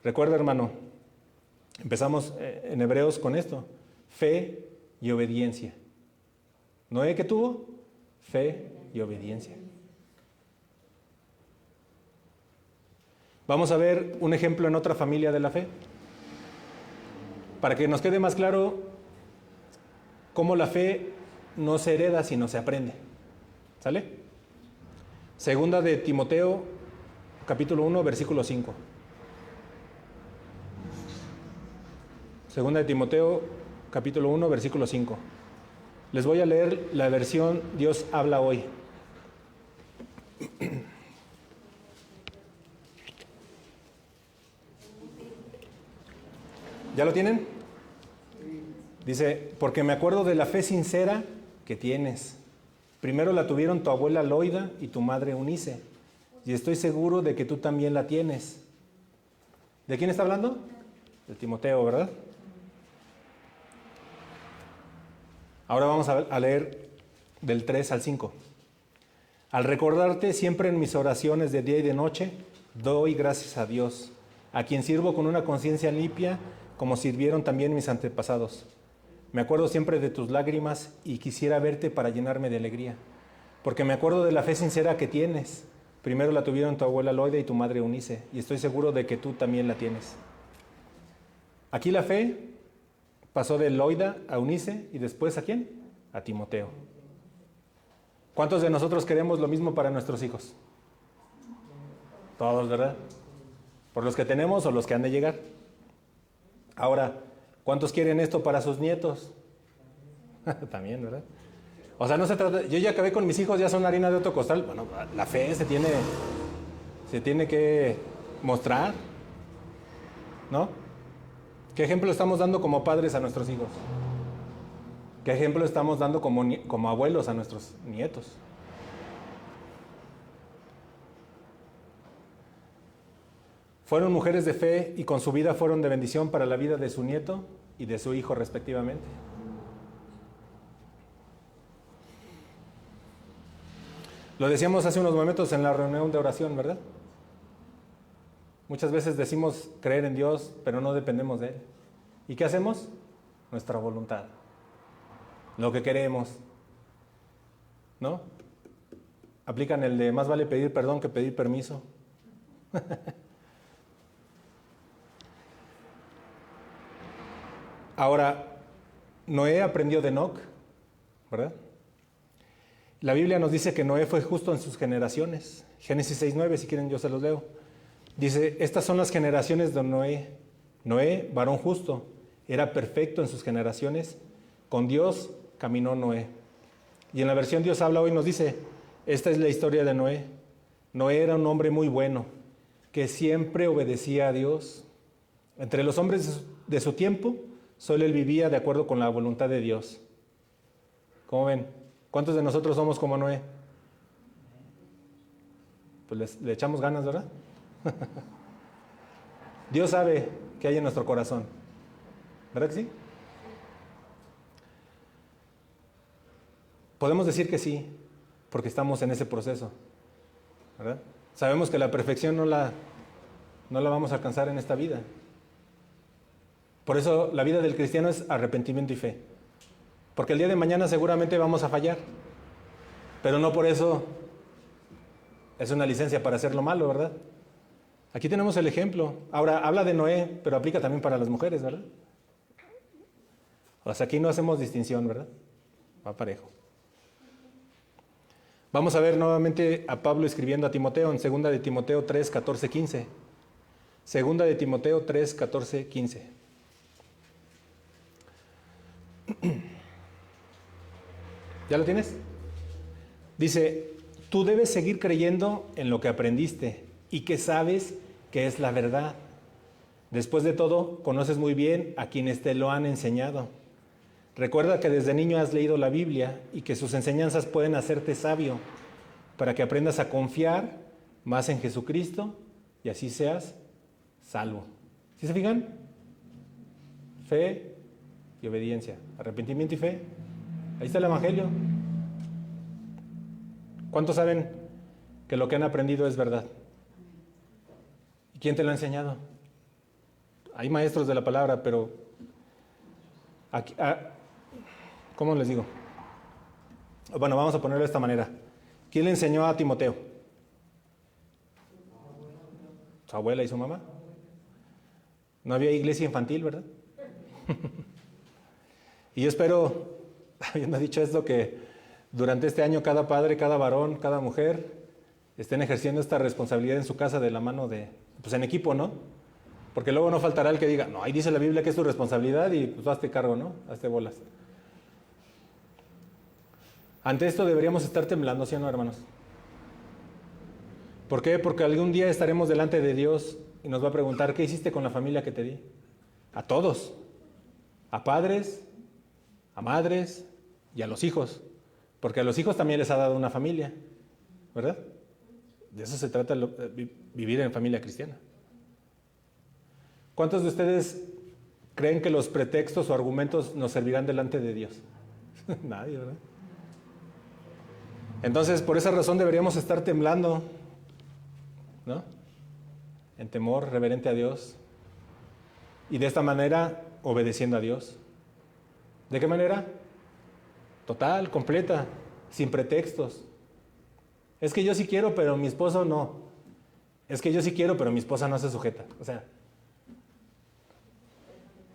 Recuerda, hermano, empezamos en Hebreos con esto, fe y obediencia. ¿Noé qué tuvo? Fe y obediencia. Vamos a ver un ejemplo en otra familia de la fe, para que nos quede más claro cómo la fe no se hereda, sino se aprende. ¿Sale? Segunda de Timoteo, capítulo 1, versículo 5. Segunda de Timoteo, capítulo 1, versículo 5. Les voy a leer la versión Dios habla hoy. ¿Ya lo tienen? Dice, porque me acuerdo de la fe sincera que tienes. Primero la tuvieron tu abuela Loida y tu madre Eunice, y estoy seguro de que tú también la tienes. ¿De quién está hablando? De Timoteo, ¿verdad? Ahora vamos a leer del 3 al 5. Al recordarte siempre en mis oraciones de día y de noche, doy gracias a Dios, a quien sirvo con una conciencia limpia, como sirvieron también mis antepasados. Me acuerdo siempre de tus lágrimas y quisiera verte para llenarme de alegría, porque me acuerdo de la fe sincera que tienes. Primero la tuvieron tu abuela Loida y tu madre Eunice, y estoy seguro de que tú también la tienes. Aquí la fe pasó de Loida a Eunice y después ¿a quién? A Timoteo. ¿Cuántos de nosotros queremos lo mismo para nuestros hijos? Todos, ¿verdad? Por los que tenemos o los que han de llegar. Ahora, ¿cuántos quieren esto para sus nietos? También, ¿verdad? O sea, no se trata, yo ya acabé con mis hijos, ya son harina de otro costal. Bueno, la fe se tiene que mostrar, ¿no? ¿Qué ejemplo estamos dando como padres a nuestros hijos? ¿Qué ejemplo estamos dando como abuelos a nuestros nietos? Fueron mujeres de fe y con su vida fueron de bendición para la vida de su nieto y de su hijo respectivamente. Lo decíamos hace unos momentos en la reunión de oración, ¿verdad? Muchas veces decimos creer en Dios, pero no dependemos de Él. ¿Y qué hacemos? Nuestra voluntad. Lo que queremos. ¿No? Aplican el de más vale pedir perdón que pedir permiso. Ahora, Noé aprendió de Enoc, ¿verdad? La Biblia nos dice que Noé fue justo en sus generaciones. Génesis 6:9, si quieren yo se los leo. Dice, estas son las generaciones de Noé. Noé, varón justo, era perfecto en sus generaciones. Con Dios caminó Noé. Y en la versión Dios habla hoy nos dice, esta es la historia de Noé. Noé era un hombre muy bueno, que siempre obedecía a Dios. Entre los hombres de su tiempo, solo él vivía de acuerdo con la voluntad de Dios. ¿Cómo ven? ¿Cuántos de nosotros somos como Noé? Pues le echamos ganas, ¿verdad? Dios sabe qué hay en nuestro corazón. ¿Verdad que sí? Podemos decir que sí, porque estamos en ese proceso. ¿Verdad? Sabemos que la perfección no la vamos a alcanzar en esta vida. Por eso la vida del cristiano es arrepentimiento y fe. Porque el día de mañana seguramente vamos a fallar. Pero no por eso es una licencia para hacer lo malo, ¿verdad? Aquí tenemos el ejemplo. Ahora, habla de Noé, pero aplica también para las mujeres, ¿verdad? O sea, aquí no hacemos distinción, ¿verdad? Va parejo. Vamos a ver nuevamente a Pablo escribiendo a Timoteo en 2 de Timoteo 3, 14, 15. 2 de Timoteo 3, 14, 15. ¿Ya lo tienes? Dice, tú debes seguir creyendo en lo que aprendiste y que sabes que es la verdad. Después de todo, conoces muy bien a quienes te lo han enseñado. Recuerda que desde niño has leído la Biblia y que sus enseñanzas pueden hacerte sabio para que aprendas a confiar más en Jesucristo y así seas salvo. ¿Sí se fijan? Fe y obediencia, arrepentimiento y fe. Ahí está el Evangelio. ¿Cuántos saben que lo que han aprendido es verdad? ¿Y quién te lo ha enseñado? Hay maestros de la palabra, pero aquí, ¿cómo les digo? Bueno, vamos a ponerlo de esta manera. ¿Quién le enseñó a Timoteo? Su abuela y su mamá. No había iglesia infantil, ¿verdad? Y yo espero, habiendo dicho esto, que durante este año cada padre, cada varón, cada mujer estén ejerciendo esta responsabilidad en su casa de la mano de, pues en equipo, ¿no? Porque luego no faltará el que diga, no, ahí dice la Biblia que es tu responsabilidad y pues hazte cargo, ¿no? Hazte bolas. Ante esto deberíamos estar temblando, ¿sí o no, hermanos? ¿Por qué? Porque algún día estaremos delante de Dios y nos va a preguntar, ¿qué hiciste con la familia que te di? A todos. A padres, a madres y a los hijos. Porque a los hijos también les ha dado una familia, ¿verdad? De eso se trata vivir en familia cristiana. ¿Cuántos de ustedes creen que los pretextos o argumentos nos servirán delante de Dios? Nadie, ¿verdad? Entonces, por esa razón deberíamos estar temblando, ¿no? En temor reverente a Dios. Y de esta manera, obedeciendo a Dios. ¿De qué manera? Total, completa, sin pretextos. Es que yo sí quiero, pero mi esposo no. Es que yo sí quiero, pero mi esposa no se sujeta. O sea,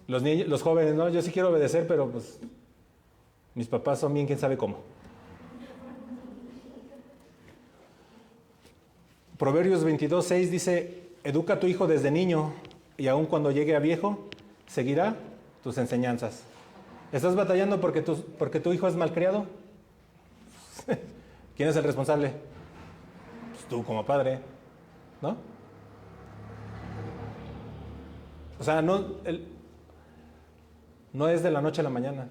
los niños, los jóvenes, no, yo sí quiero obedecer, pero pues mis papás son bien quién sabe cómo. Proverbios 22:6 dice, educa a tu hijo desde niño y aun cuando llegue a viejo, seguirá tus enseñanzas. ¿Estás batallando porque tu hijo es malcriado? ¿Quién es el responsable? Pues tú como padre, ¿no? O sea, no es de la noche a la mañana.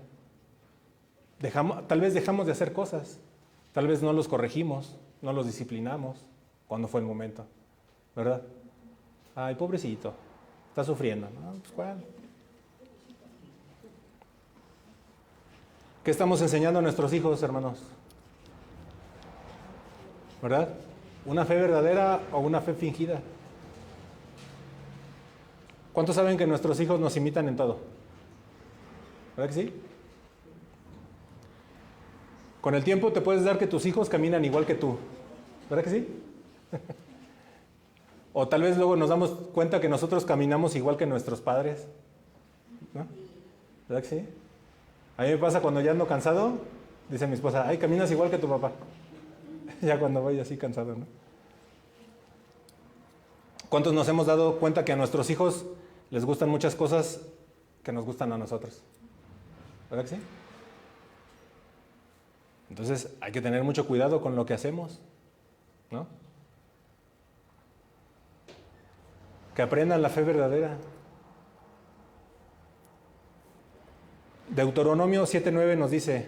Tal vez dejamos de hacer cosas, tal vez no los corregimos, no los disciplinamos cuando fue el momento, ¿verdad? Ay, pobrecito, está sufriendo. No, pues ¿cuál? ¿Qué estamos enseñando a nuestros hijos, hermanos? ¿Verdad? ¿Una fe verdadera o una fe fingida? ¿Cuántos saben que nuestros hijos nos imitan en todo? ¿Verdad que sí? Con el tiempo te puedes dar que tus hijos caminan igual que tú. ¿Verdad que sí? O tal vez luego nos damos cuenta que nosotros caminamos igual que nuestros padres. ¿No? ¿Verdad que sí? A mí me pasa cuando ya ando cansado, dice mi esposa, ay, caminas igual que tu papá. Ya cuando voy así cansado, ¿no? ¿Cuántos nos hemos dado cuenta que a nuestros hijos les gustan muchas cosas que nos gustan a nosotros? ¿Verdad que sí? Entonces hay que tener mucho cuidado con lo que hacemos, ¿no? Que aprendan la fe verdadera. Deuteronomio 7:9 nos dice,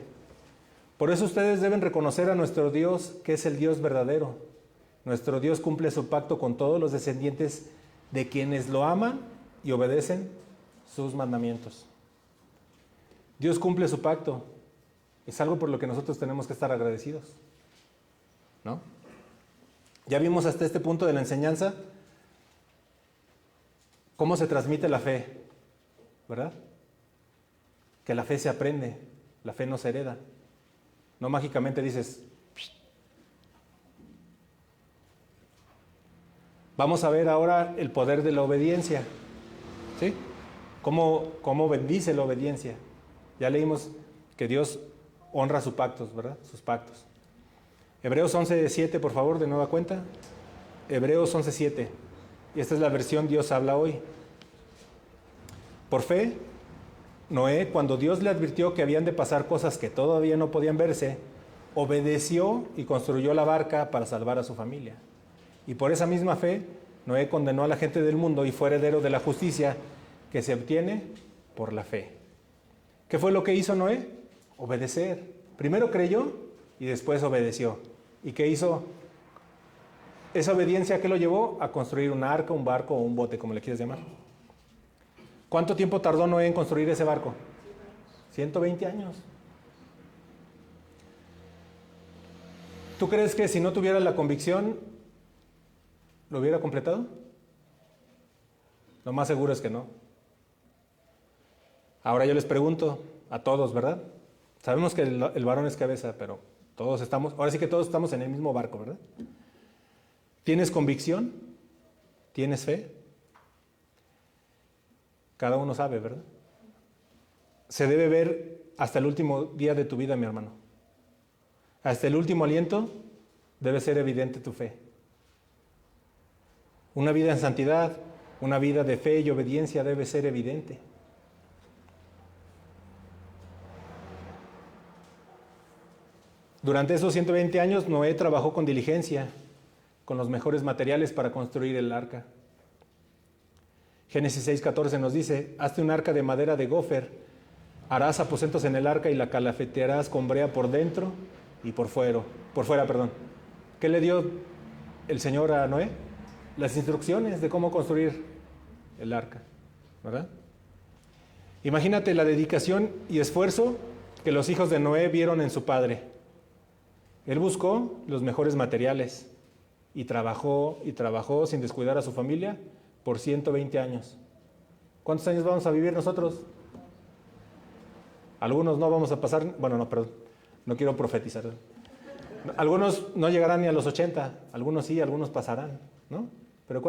por eso ustedes deben reconocer a nuestro Dios, que es el Dios verdadero. Nuestro Dios cumple su pacto con todos los descendientes de quienes lo aman y obedecen sus mandamientos. Dios cumple su pacto. Es algo por lo que nosotros tenemos que estar agradecidos, ¿no? Ya vimos hasta este punto de la enseñanza cómo se transmite la fe, ¿verdad? Que la fe se aprende, la fe no se hereda. No mágicamente dices... Vamos a ver ahora el poder de la obediencia, ¿sí? ¿Cómo bendice la obediencia? Ya leímos que Dios honra sus pactos, ¿verdad? Sus pactos. Hebreos 11:7, por favor, de nueva cuenta. Hebreos 11:7. Y esta es la versión Dios habla hoy. Por fe, Noé, cuando Dios le advirtió que habían de pasar cosas que todavía no podían verse, obedeció y construyó la barca para salvar a su familia. Y por esa misma fe Noé condenó a la gente del mundo y fue heredero de la justicia que se obtiene por la fe. ¿Qué fue lo que hizo Noé? Obedecer. Primero creyó y después obedeció. ¿Y qué hizo? Esa obediencia, ¿qué lo llevó? A construir un arca, un barco o un bote, como le quieras llamar. ¿Cuánto tiempo tardó Noé en construir ese barco? 120 años. ¿Tú crees que si no tuviera la convicción, lo hubiera completado? Lo más seguro es que no. Ahora yo les pregunto a todos, ¿verdad? Sabemos que el varón es cabeza, pero todos estamos, ahora sí que todos estamos en el mismo barco, ¿verdad? ¿Tienes convicción? ¿Tienes fe? Cada uno sabe, ¿verdad? Se debe ver hasta el último día de tu vida, mi hermano. Hasta el último aliento debe ser evidente tu fe. Una vida en santidad, una vida de fe y obediencia debe ser evidente. Durante esos 120 años, Noé trabajó con diligencia, con los mejores materiales para construir el arca. Génesis 6:14 nos dice: hazte un arca de madera de gofer, harás aposentos en el arca y la calafetearás con brea por dentro y por fuera. ¿Qué le dio el Señor a Noé? Las instrucciones de cómo construir el arca, ¿verdad? Imagínate la dedicación y esfuerzo que los hijos de Noé vieron en su padre. Él buscó los mejores materiales y trabajó sin descuidar a su familia por 120 años. ¿Cuántos años vamos a vivir nosotros? Algunos no vamos a pasar, no quiero profetizar. Algunos no llegarán ni a los 80, algunos sí, algunos pasarán, ¿no? Pero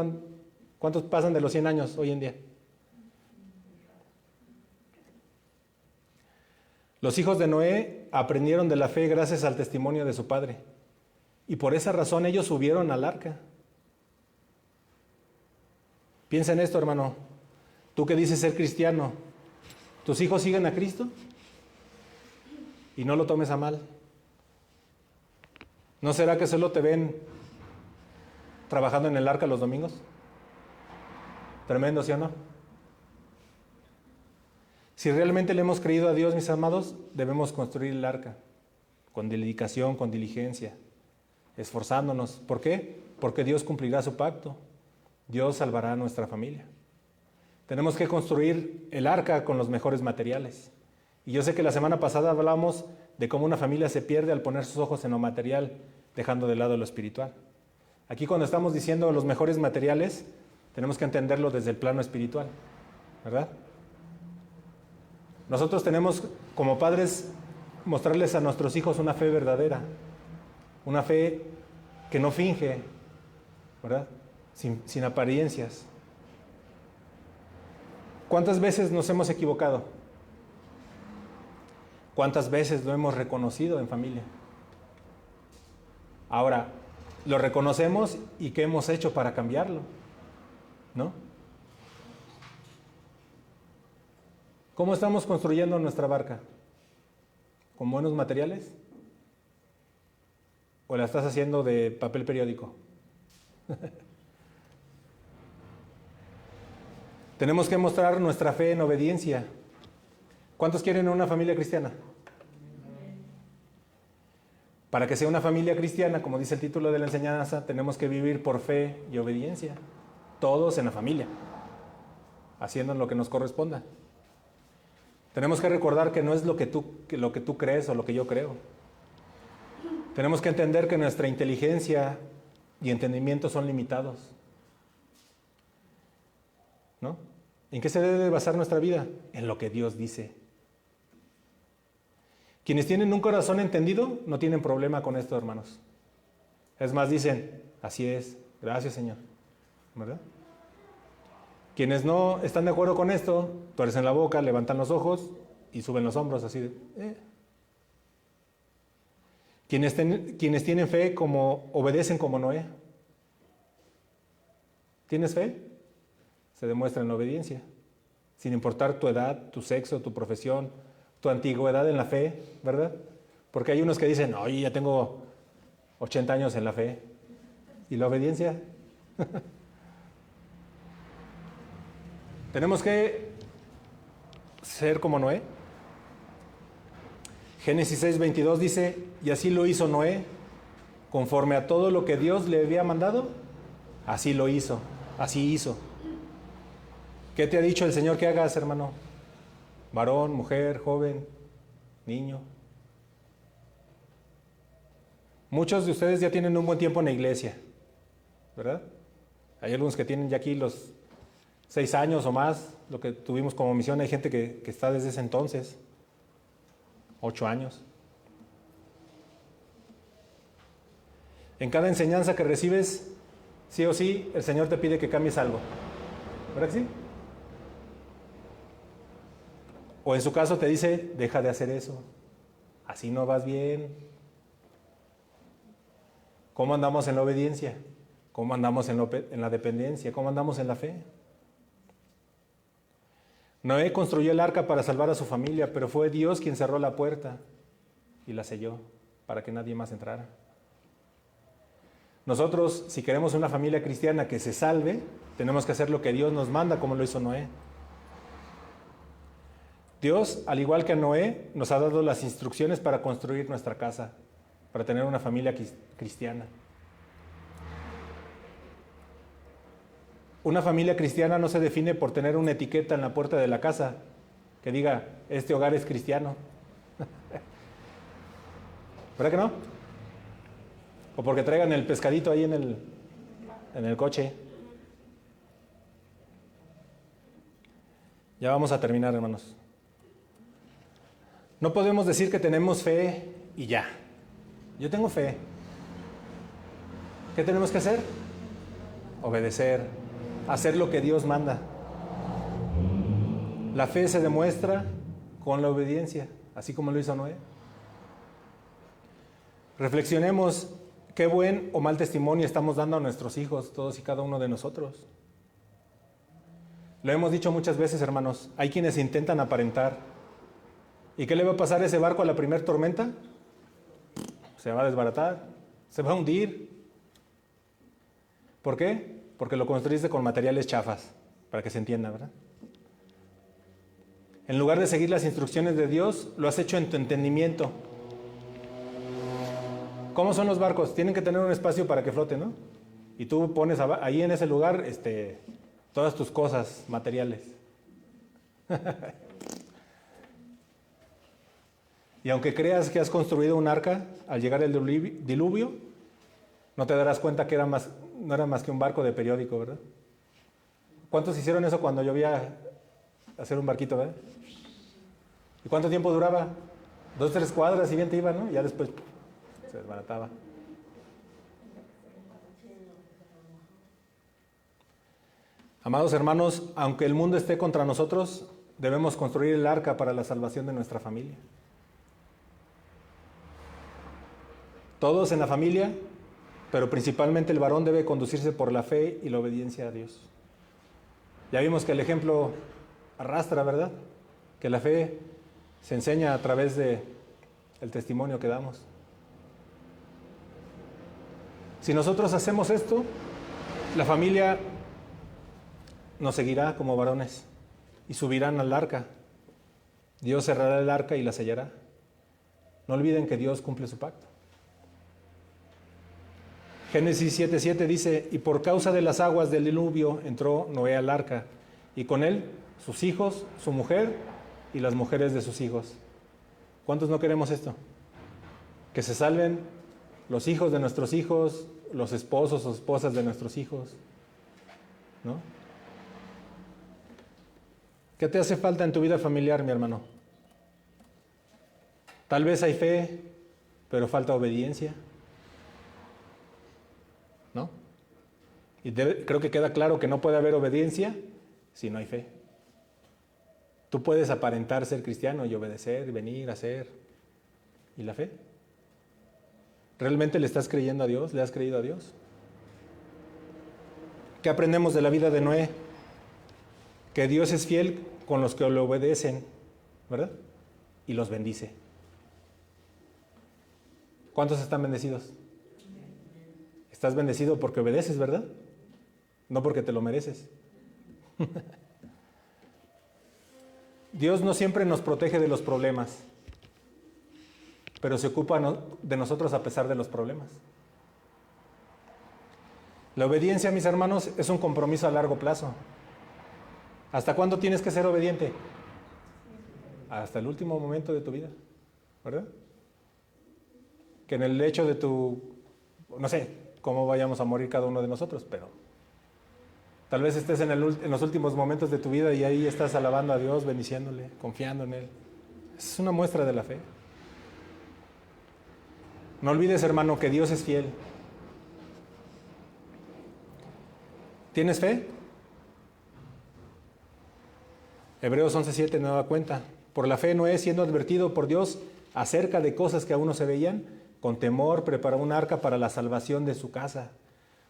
¿cuántos pasan de los 100 años hoy en día? Los hijos de Noé aprendieron de la fe gracias al testimonio de su padre. Y por esa razón ellos subieron al arca. Piensa en esto, hermano. Tú que dices ser cristiano, ¿tus hijos siguen a Cristo? Y no lo tomes a mal. ¿No será que solo te ven trabajando en el arca los domingos? Tremendo, ¿sí o no? Si realmente le hemos creído a Dios, mis amados, debemos construir el arca con dedicación, con diligencia, esforzándonos. ¿Por qué? Porque Dios cumplirá su pacto. Dios salvará a nuestra familia. Tenemos que construir el arca con los mejores materiales. Y yo sé que la semana pasada hablamos de cómo una familia se pierde al poner sus ojos en lo material, dejando de lado lo espiritual. Aquí cuando estamos diciendo los mejores materiales, tenemos que entenderlo desde el plano espiritual, ¿verdad? Nosotros tenemos como padres mostrarles a nuestros hijos una fe verdadera, una fe que no finge, ¿verdad? Sin apariencias. ¿Cuántas veces nos hemos equivocado? ¿Cuántas veces lo hemos reconocido en familia? Ahora, lo reconocemos y ¿qué hemos hecho para cambiarlo? ¿No? ¿Cómo estamos construyendo nuestra barca? ¿Con buenos materiales? ¿O la estás haciendo de papel periódico? Tenemos que mostrar nuestra fe en obediencia. ¿Cuántos quieren una familia cristiana? Para que sea una familia cristiana, como dice el título de la enseñanza, tenemos que vivir por fe y obediencia. Todos en la familia, haciendo lo que nos corresponda. Tenemos que recordar que no es lo que tú crees o lo que yo creo. Tenemos que entender que nuestra inteligencia y entendimiento son limitados. ¿No? ¿En qué se debe basar nuestra vida? En lo que Dios dice. Quienes tienen un corazón entendido no tienen problema con esto, hermanos. Es más, dicen, así es, gracias Señor. ¿Verdad? Quienes no están de acuerdo con esto, tuercen la boca, levantan los ojos y suben los hombros así de... Quienes tienen fe obedecen como Noé. ¿Tienes fe? Se demuestra en la obediencia. Sin importar tu edad, tu sexo, tu profesión, tu antigüedad en la fe, ¿verdad? Porque hay unos que dicen, no, yo ya tengo 80 años en la fe. ¿Y la obediencia? Tenemos que ser como Noé. Génesis 6:22 dice, y así lo hizo Noé, conforme a todo lo que Dios le había mandado, así lo hizo, así hizo. ¿Qué te ha dicho el Señor que hagas, hermano? Varón, mujer, joven, niño. Muchos de ustedes ya tienen un buen tiempo en la iglesia, ¿verdad? Hay algunos que tienen ya aquí los 6 años o más, lo que tuvimos como misión. Hay gente que está desde ese entonces, 8 años. En cada enseñanza que recibes, sí o sí, el Señor te pide que cambies algo. ¿Verdad que sí? O en su caso te dice, deja de hacer eso. Así no vas bien. ¿Cómo andamos en la obediencia? ¿Cómo andamos en la dependencia? ¿Cómo andamos en la fe? Noé construyó el arca para salvar a su familia, pero fue Dios quien cerró la puerta y la selló para que nadie más entrara. Nosotros, si queremos una familia cristiana que se salve, tenemos que hacer lo que Dios nos manda, como lo hizo Noé. Dios, al igual que a Noé, nos ha dado las instrucciones para construir nuestra casa, para tener una familia cristiana. Una familia cristiana no se define por tener una etiqueta en la puerta de la casa que diga, este hogar es cristiano. ¿Verdad que no? O porque traigan el pescadito ahí en el coche. Ya vamos a terminar, hermanos. No podemos decir que tenemos fe y ya. Yo tengo fe. ¿Qué tenemos que hacer? Obedecer, hacer lo que Dios manda. La fe se demuestra con la obediencia, así como lo hizo Noé. Reflexionemos qué buen o mal testimonio estamos dando a nuestros hijos, todos y cada uno de nosotros. Lo hemos dicho muchas veces, hermanos, hay quienes intentan aparentar. ¿Y qué le va a pasar a ese barco a la primera tormenta? Se va a desbaratar, se va a hundir. ¿Por qué? Porque lo construiste con materiales chafas, para que se entienda, ¿verdad? En lugar de seguir las instrucciones de Dios, lo has hecho en tu entendimiento. ¿Cómo son los barcos? Tienen que tener un espacio para que floten, ¿no? Y tú pones ahí en ese lugar todas tus cosas materiales. Y aunque creas que has construido un arca, al llegar el diluvio, no te darás cuenta que no era más que un barco de periódico, ¿verdad? ¿Cuántos hicieron eso cuando llovía hacer un barquito, verdad? ¿Y cuánto tiempo duraba? 2, 3 cuadras y bien te iba, ¿no? Ya después se desbarataba. Amados hermanos, aunque el mundo esté contra nosotros, debemos construir el arca para la salvación de nuestra familia. Todos en la familia, pero principalmente el varón debe conducirse por la fe y la obediencia a Dios. Ya vimos que el ejemplo arrastra, ¿verdad? Que la fe se enseña a través del testimonio que damos. Si nosotros hacemos esto, la familia nos seguirá como varones y subirán al arca. Dios cerrará el arca y la sellará. No olviden que Dios cumple su pacto. Génesis 7:7 dice, y por causa de las aguas del diluvio entró Noé al arca, y con él sus hijos, su mujer y las mujeres de sus hijos. ¿Cuántos no queremos esto? Que se salven los hijos de nuestros hijos, los esposos o esposas de nuestros hijos, ¿no? ¿Qué te hace falta en tu vida familiar, mi hermano? Tal vez hay fe, pero falta obediencia, ¿no? Y creo que queda claro que no puede haber obediencia si no hay fe. Tú puedes aparentar ser cristiano y obedecer, venir, hacer. ¿Y la fe? ¿Realmente le estás creyendo a Dios? ¿Le has creído a Dios? ¿Qué aprendemos de la vida de Noé? Que Dios es fiel con los que le obedecen, ¿verdad? Y los bendice. ¿Cuántos están bendecidos? Estás bendecido porque obedeces, ¿verdad? No porque te lo mereces. Dios no siempre nos protege de los problemas, pero se ocupa de nosotros a pesar de los problemas. La obediencia, mis hermanos, es un compromiso a largo plazo. ¿Hasta cuándo tienes que ser obediente? Hasta el último momento de tu vida, ¿verdad? Que en el hecho de no sé cómo vayamos a morir cada uno de nosotros, pero tal vez estés en los últimos momentos de tu vida y ahí estás alabando a Dios, bendiciéndole, confiando en Él. Es una muestra de la fe. No olvides, hermano, que Dios es fiel. ¿Tienes fe? Hebreos 11:7 nos da cuenta. Por la fe Noé, siendo advertido por Dios acerca de cosas que aún no se veían, con temor preparó un arca para la salvación de su casa,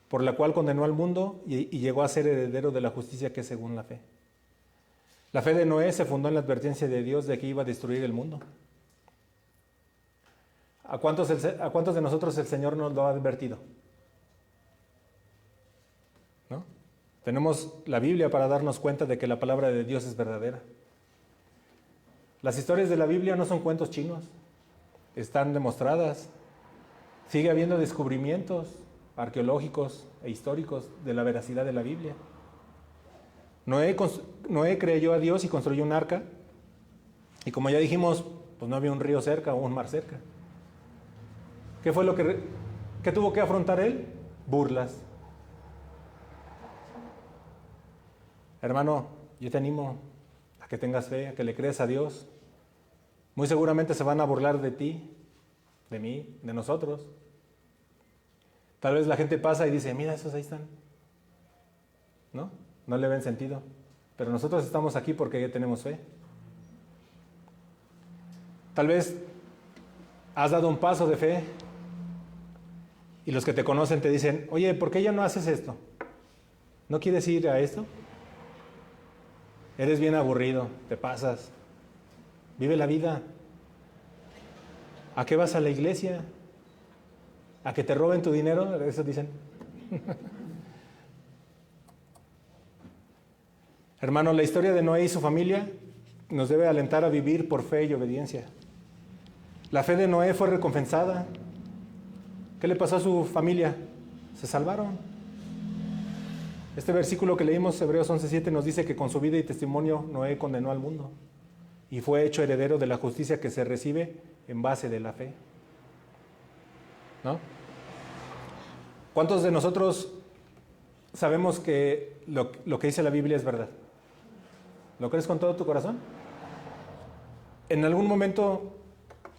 por la cual condenó al mundo y llegó a ser heredero de la justicia que es según la fe. La fe de Noé se fundó en la advertencia de Dios de que iba a destruir el mundo. ¿A cuántos de nosotros el Señor nos lo ha advertido? ¿No? Tenemos la Biblia para darnos cuenta de que la palabra de Dios es verdadera. Las historias de la Biblia no son cuentos chinos, están demostradas. Sigue habiendo descubrimientos arqueológicos e históricos de la veracidad de la Biblia. Noé creyó a Dios y construyó un arca, y como ya dijimos, pues no había un río cerca o un mar cerca. ¿Qué fue lo que tuvo que afrontar él? Burlas. Hermano, yo te animo a que tengas fe, a que le creas a Dios. Muy seguramente se van a burlar de ti, de mí, de nosotros. Tal vez la gente pasa y dice, mira, esos ahí están. ¿No? No le ven sentido. Pero nosotros estamos aquí porque ya tenemos fe. Tal vez has dado un paso de fe y los que te conocen te dicen, oye, ¿por qué ya no haces esto? ¿No quieres ir a esto? Eres bien aburrido, te pasas. Vive la vida. ¿A qué vas a la iglesia? ¿A que te roben tu dinero? Eso dicen. Hermano, la historia de Noé y su familia nos debe alentar a vivir por fe y obediencia. La fe de Noé fue recompensada. ¿Qué le pasó a su familia? Se salvaron. Este versículo que leímos, Hebreos 11:7, nos dice que con su vida y testimonio Noé condenó al mundo y fue hecho heredero de la justicia que se recibe en base de la fe. ¿No? ¿Cuántos de nosotros sabemos que lo que dice la Biblia es verdad? ¿Lo crees con todo tu corazón? ¿En algún momento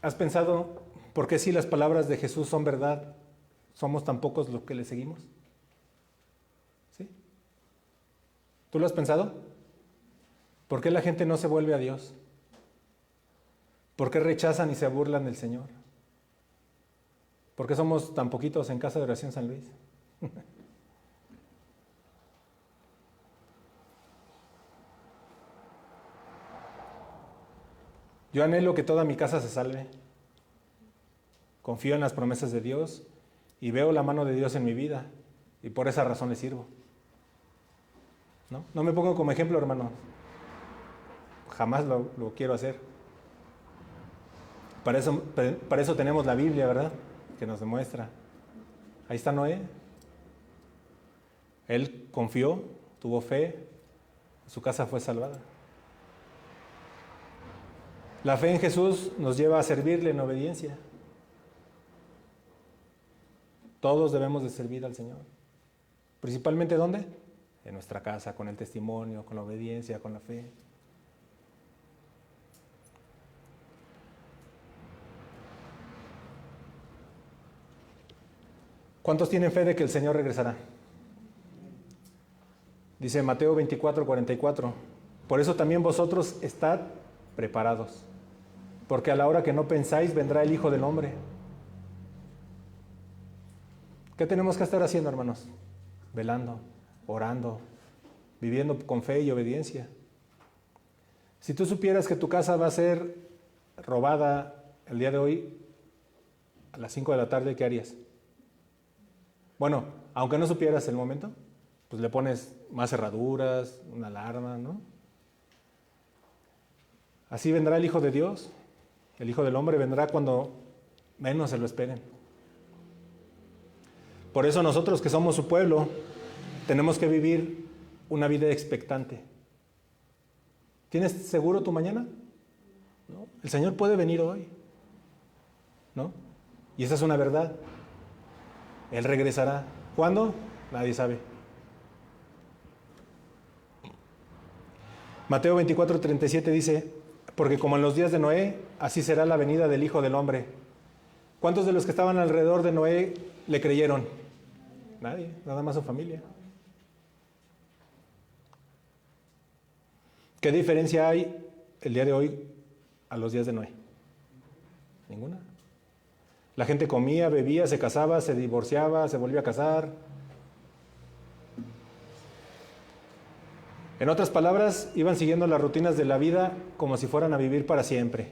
has pensado por qué si las palabras de Jesús son verdad, somos tan pocos los que le seguimos? ¿Sí? ¿Tú lo has pensado? ¿Por qué la gente no se vuelve a Dios? ¿Por qué rechazan y se burlan del Señor? ¿Por qué somos tan poquitos en Casa de Oración San Luis? Yo anhelo que toda mi casa se salve. Confío en las promesas de Dios y veo la mano de Dios en mi vida y por esa razón le sirvo. No me pongo como ejemplo, hermano. Jamás lo quiero hacer. Para eso tenemos la Biblia, ¿verdad? Que nos demuestra. Ahí está Noé. Él confió, tuvo fe, su casa fue salvada. La fe en Jesús nos lleva a servirle en obediencia. Todos debemos de servir al Señor. ¿Principalmente dónde? En nuestra casa, con el testimonio, con la obediencia, con la fe. ¿Cuántos tienen fe de que el Señor regresará? Dice Mateo 24:44. Por eso también vosotros estad preparados, porque a la hora que no pensáis vendrá el Hijo del Hombre. ¿Qué tenemos que estar haciendo, hermanos? Velando, orando, viviendo con fe y obediencia. Si tú supieras que tu casa va a ser robada el día de hoy a las 5 de la tarde, ¿qué harías? Bueno, aunque no supieras el momento, pues le pones más cerraduras, una alarma, ¿no? Así vendrá el Hijo de Dios. El Hijo del Hombre vendrá cuando menos se lo esperen. Por eso nosotros que somos su pueblo, tenemos que vivir una vida expectante. ¿Tienes seguro tu mañana? ¿No? El Señor puede venir hoy, ¿no? Y esa es una verdad. Él regresará. ¿Cuándo? Nadie sabe. Mateo 24:37 dice, porque como en los días de Noé, así será la venida del Hijo del Hombre. ¿Cuántos de los que estaban alrededor de Noé le creyeron? Nadie, nada más su familia. ¿Qué diferencia hay el día de hoy a los días de Noé? Ninguna. La gente comía, bebía, se casaba, se divorciaba, se volvía a casar. En otras palabras, iban siguiendo las rutinas de la vida como si fueran a vivir para siempre.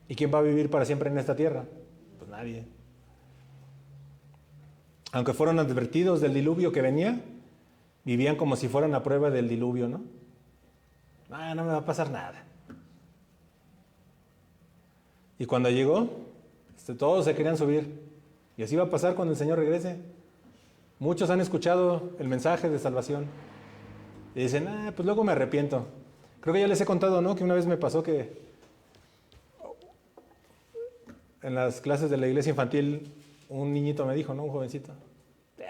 ¿Y quién va a vivir para siempre en esta tierra? Pues nadie. Aunque fueron advertidos del diluvio que venía, vivían como si fueran a prueba del diluvio, ¿no? No me va a pasar nada. Y cuando llegó, todos se querían subir. Y así va a pasar cuando el Señor regrese. Muchos han escuchado el mensaje de salvación. Y dicen, pues luego me arrepiento. Creo que ya les he contado, ¿no? Que una vez me pasó que en las clases de la iglesia infantil un niñito me dijo, ¿no? Un jovencito.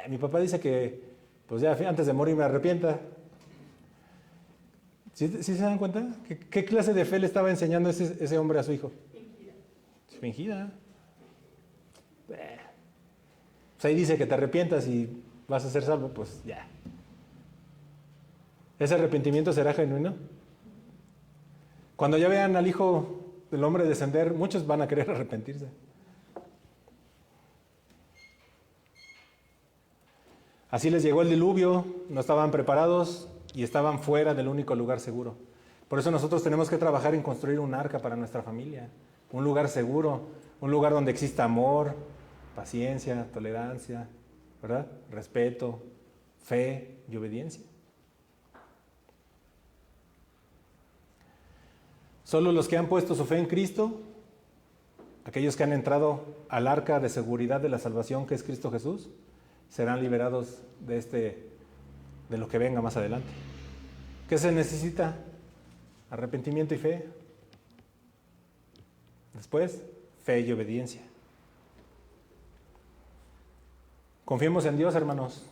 Mi papá dice que, pues ya antes de morir me arrepienta. ¿Sí se dan cuenta? ¿Qué clase de fe le estaba enseñando ese hombre a su hijo? Fingida. Pues ahí dice que te arrepientas y vas a ser salvo, pues ya. ¿Ese arrepentimiento será genuino? Cuando ya vean al Hijo del Hombre descender, muchos van a querer arrepentirse. Así les llegó el diluvio, no estaban preparados y estaban fuera del único lugar seguro. Por eso nosotros tenemos que trabajar en construir un arca para nuestra familia, un lugar seguro, un lugar donde exista amor, paciencia, tolerancia, ¿verdad? Respeto, fe y obediencia. Solo los que han puesto su fe en Cristo, aquellos que han entrado al arca de seguridad de la salvación que es Cristo Jesús, serán liberados de lo que venga más adelante. ¿Qué se necesita? Arrepentimiento y fe. Después, fe y obediencia. Confiemos en Dios, hermanos,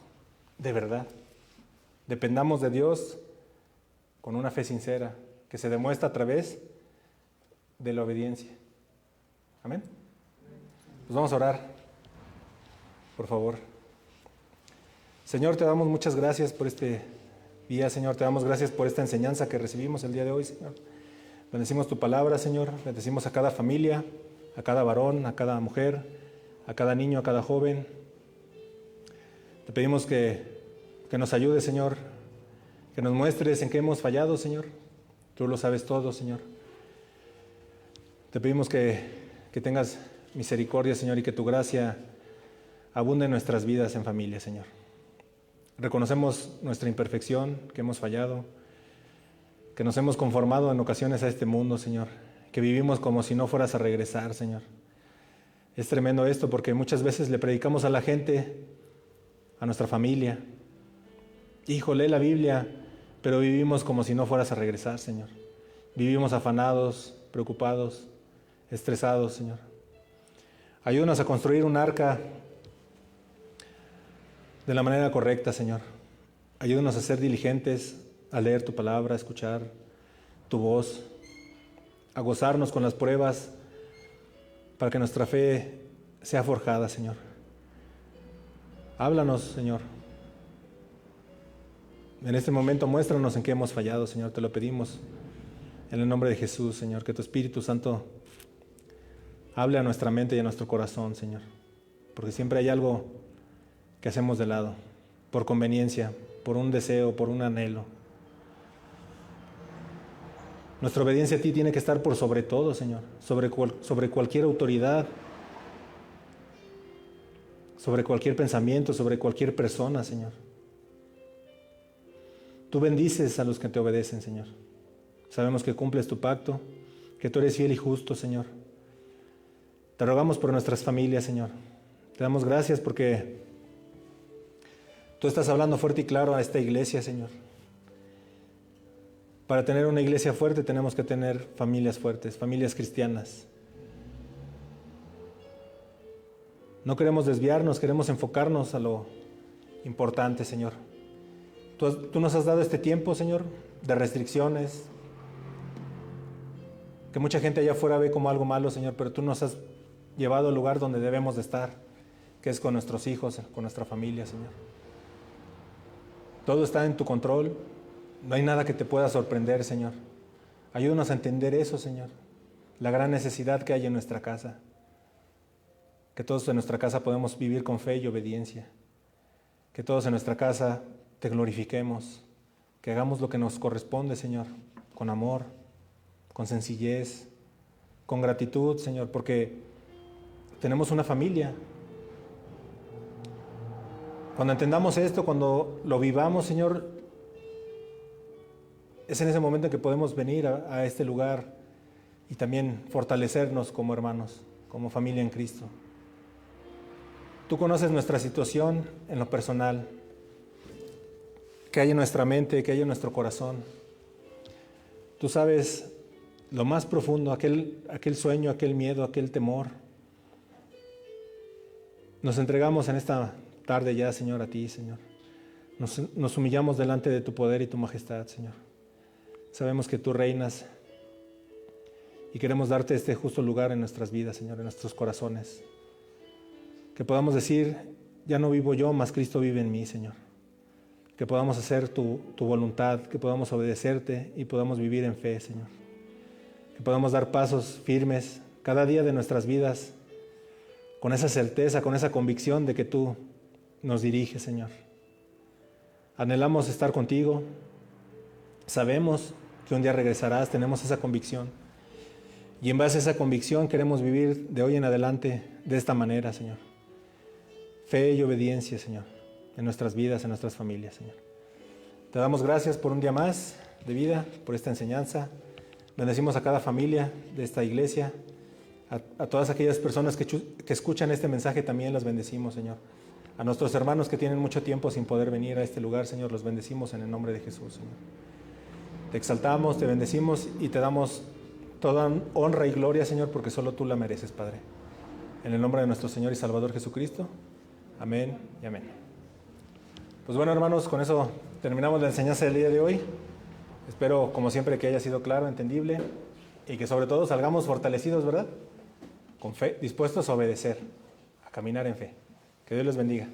de verdad. Dependamos de Dios con una fe sincera, que se demuestra a través de la obediencia. Amén. Pues vamos a orar, por favor. Señor, te damos muchas gracias por este día, Señor. Te damos gracias por esta enseñanza que recibimos el día de hoy, Señor. Bendecimos tu palabra, Señor. Bendecimos a cada familia, a cada varón, a cada mujer, a cada niño, a cada joven. Te pedimos que nos ayudes, Señor, que nos muestres en qué hemos fallado, Señor. Tú lo sabes todo, Señor. Te pedimos que tengas misericordia, Señor, y que tu gracia abunde en nuestras vidas en familia, Señor. Reconocemos nuestra imperfección, que hemos fallado, que nos hemos conformado en ocasiones a este mundo, Señor, que vivimos como si no fueras a regresar, Señor. Es tremendo esto porque muchas veces le predicamos a la gente, a nuestra familia, hijo, lee la Biblia, pero vivimos como si no fueras a regresar, Señor. Vivimos afanados, preocupados, estresados, Señor. Ayúdanos a construir un arca de la manera correcta, Señor. Ayúdanos a ser diligentes, a leer tu palabra, a escuchar tu voz, a gozarnos con las pruebas para que nuestra fe sea forjada, Señor. Háblanos, Señor. En este momento muéstranos en qué hemos fallado, Señor, te lo pedimos. En el nombre de Jesús, Señor, que tu Espíritu Santo hable a nuestra mente y a nuestro corazón, Señor. Porque siempre hay algo que hacemos de lado, por conveniencia, por un deseo, por un anhelo. Nuestra obediencia a ti tiene que estar por sobre todo, Señor, sobre cualquier autoridad, sobre cualquier pensamiento, sobre cualquier persona, Señor. Tú bendices a los que te obedecen, Señor. Sabemos que cumples tu pacto, que tú eres fiel y justo, Señor. Te rogamos por nuestras familias, Señor. Te damos gracias porque tú estás hablando fuerte y claro a esta iglesia, Señor. Para tener una iglesia fuerte tenemos que tener familias fuertes, familias cristianas. No queremos desviarnos, queremos enfocarnos a lo importante, Señor. Tú nos has dado este tiempo, Señor, de restricciones, que mucha gente allá afuera ve como algo malo, Señor, pero tú nos has llevado al lugar donde debemos de estar, que es con nuestros hijos, con nuestra familia, Señor. Todo está en tu control, no hay nada que te pueda sorprender, Señor. Ayúdanos a entender eso, Señor, la gran necesidad que hay en nuestra casa. Que todos en nuestra casa podemos vivir con fe y obediencia. Que todos en nuestra casa te glorifiquemos. Que hagamos lo que nos corresponde, Señor, con amor, con sencillez, con gratitud, Señor, porque tenemos una familia. Cuando entendamos esto, cuando lo vivamos, Señor, es en ese momento en que podemos venir a este lugar y también fortalecernos como hermanos, como familia en Cristo. Tú conoces nuestra situación en lo personal, que hay en nuestra mente, que hay en nuestro corazón. Tú sabes lo más profundo, aquel sueño, aquel miedo, aquel temor. Nos entregamos en esta tarde ya, Señor, a ti, Señor. Nos humillamos delante de tu poder y tu majestad, Señor. Sabemos que tú reinas y queremos darte este justo lugar en nuestras vidas, Señor, en nuestros corazones. Que podamos decir, ya no vivo yo, mas Cristo vive en mí, Señor. Que podamos hacer tu voluntad, que podamos obedecerte y podamos vivir en fe, Señor. Que podamos dar pasos firmes cada día de nuestras vidas con esa certeza, con esa convicción de que tú nos diriges, Señor. Anhelamos estar contigo. Sabemos que un día regresarás, tenemos esa convicción. Y en base a esa convicción queremos vivir de hoy en adelante de esta manera, Señor. Fe y obediencia, Señor, en nuestras vidas, en nuestras familias, Señor. Te damos gracias por un día más de vida, por esta enseñanza. Bendecimos a cada familia de esta iglesia, a todas aquellas personas que escuchan este mensaje también las bendecimos, Señor. A nuestros hermanos que tienen mucho tiempo sin poder venir a este lugar, Señor, los bendecimos en el nombre de Jesús, Señor. Te exaltamos, te bendecimos y te damos toda honra y gloria, Señor, porque solo tú la mereces, Padre. En el nombre de nuestro Señor y Salvador Jesucristo. Amén y amén. Pues bueno, hermanos, con eso terminamos la enseñanza del día de hoy. Espero, como siempre, que haya sido claro, entendible y que sobre todo salgamos fortalecidos, ¿verdad? Con fe, dispuestos a obedecer, a caminar en fe. Que Dios les bendiga.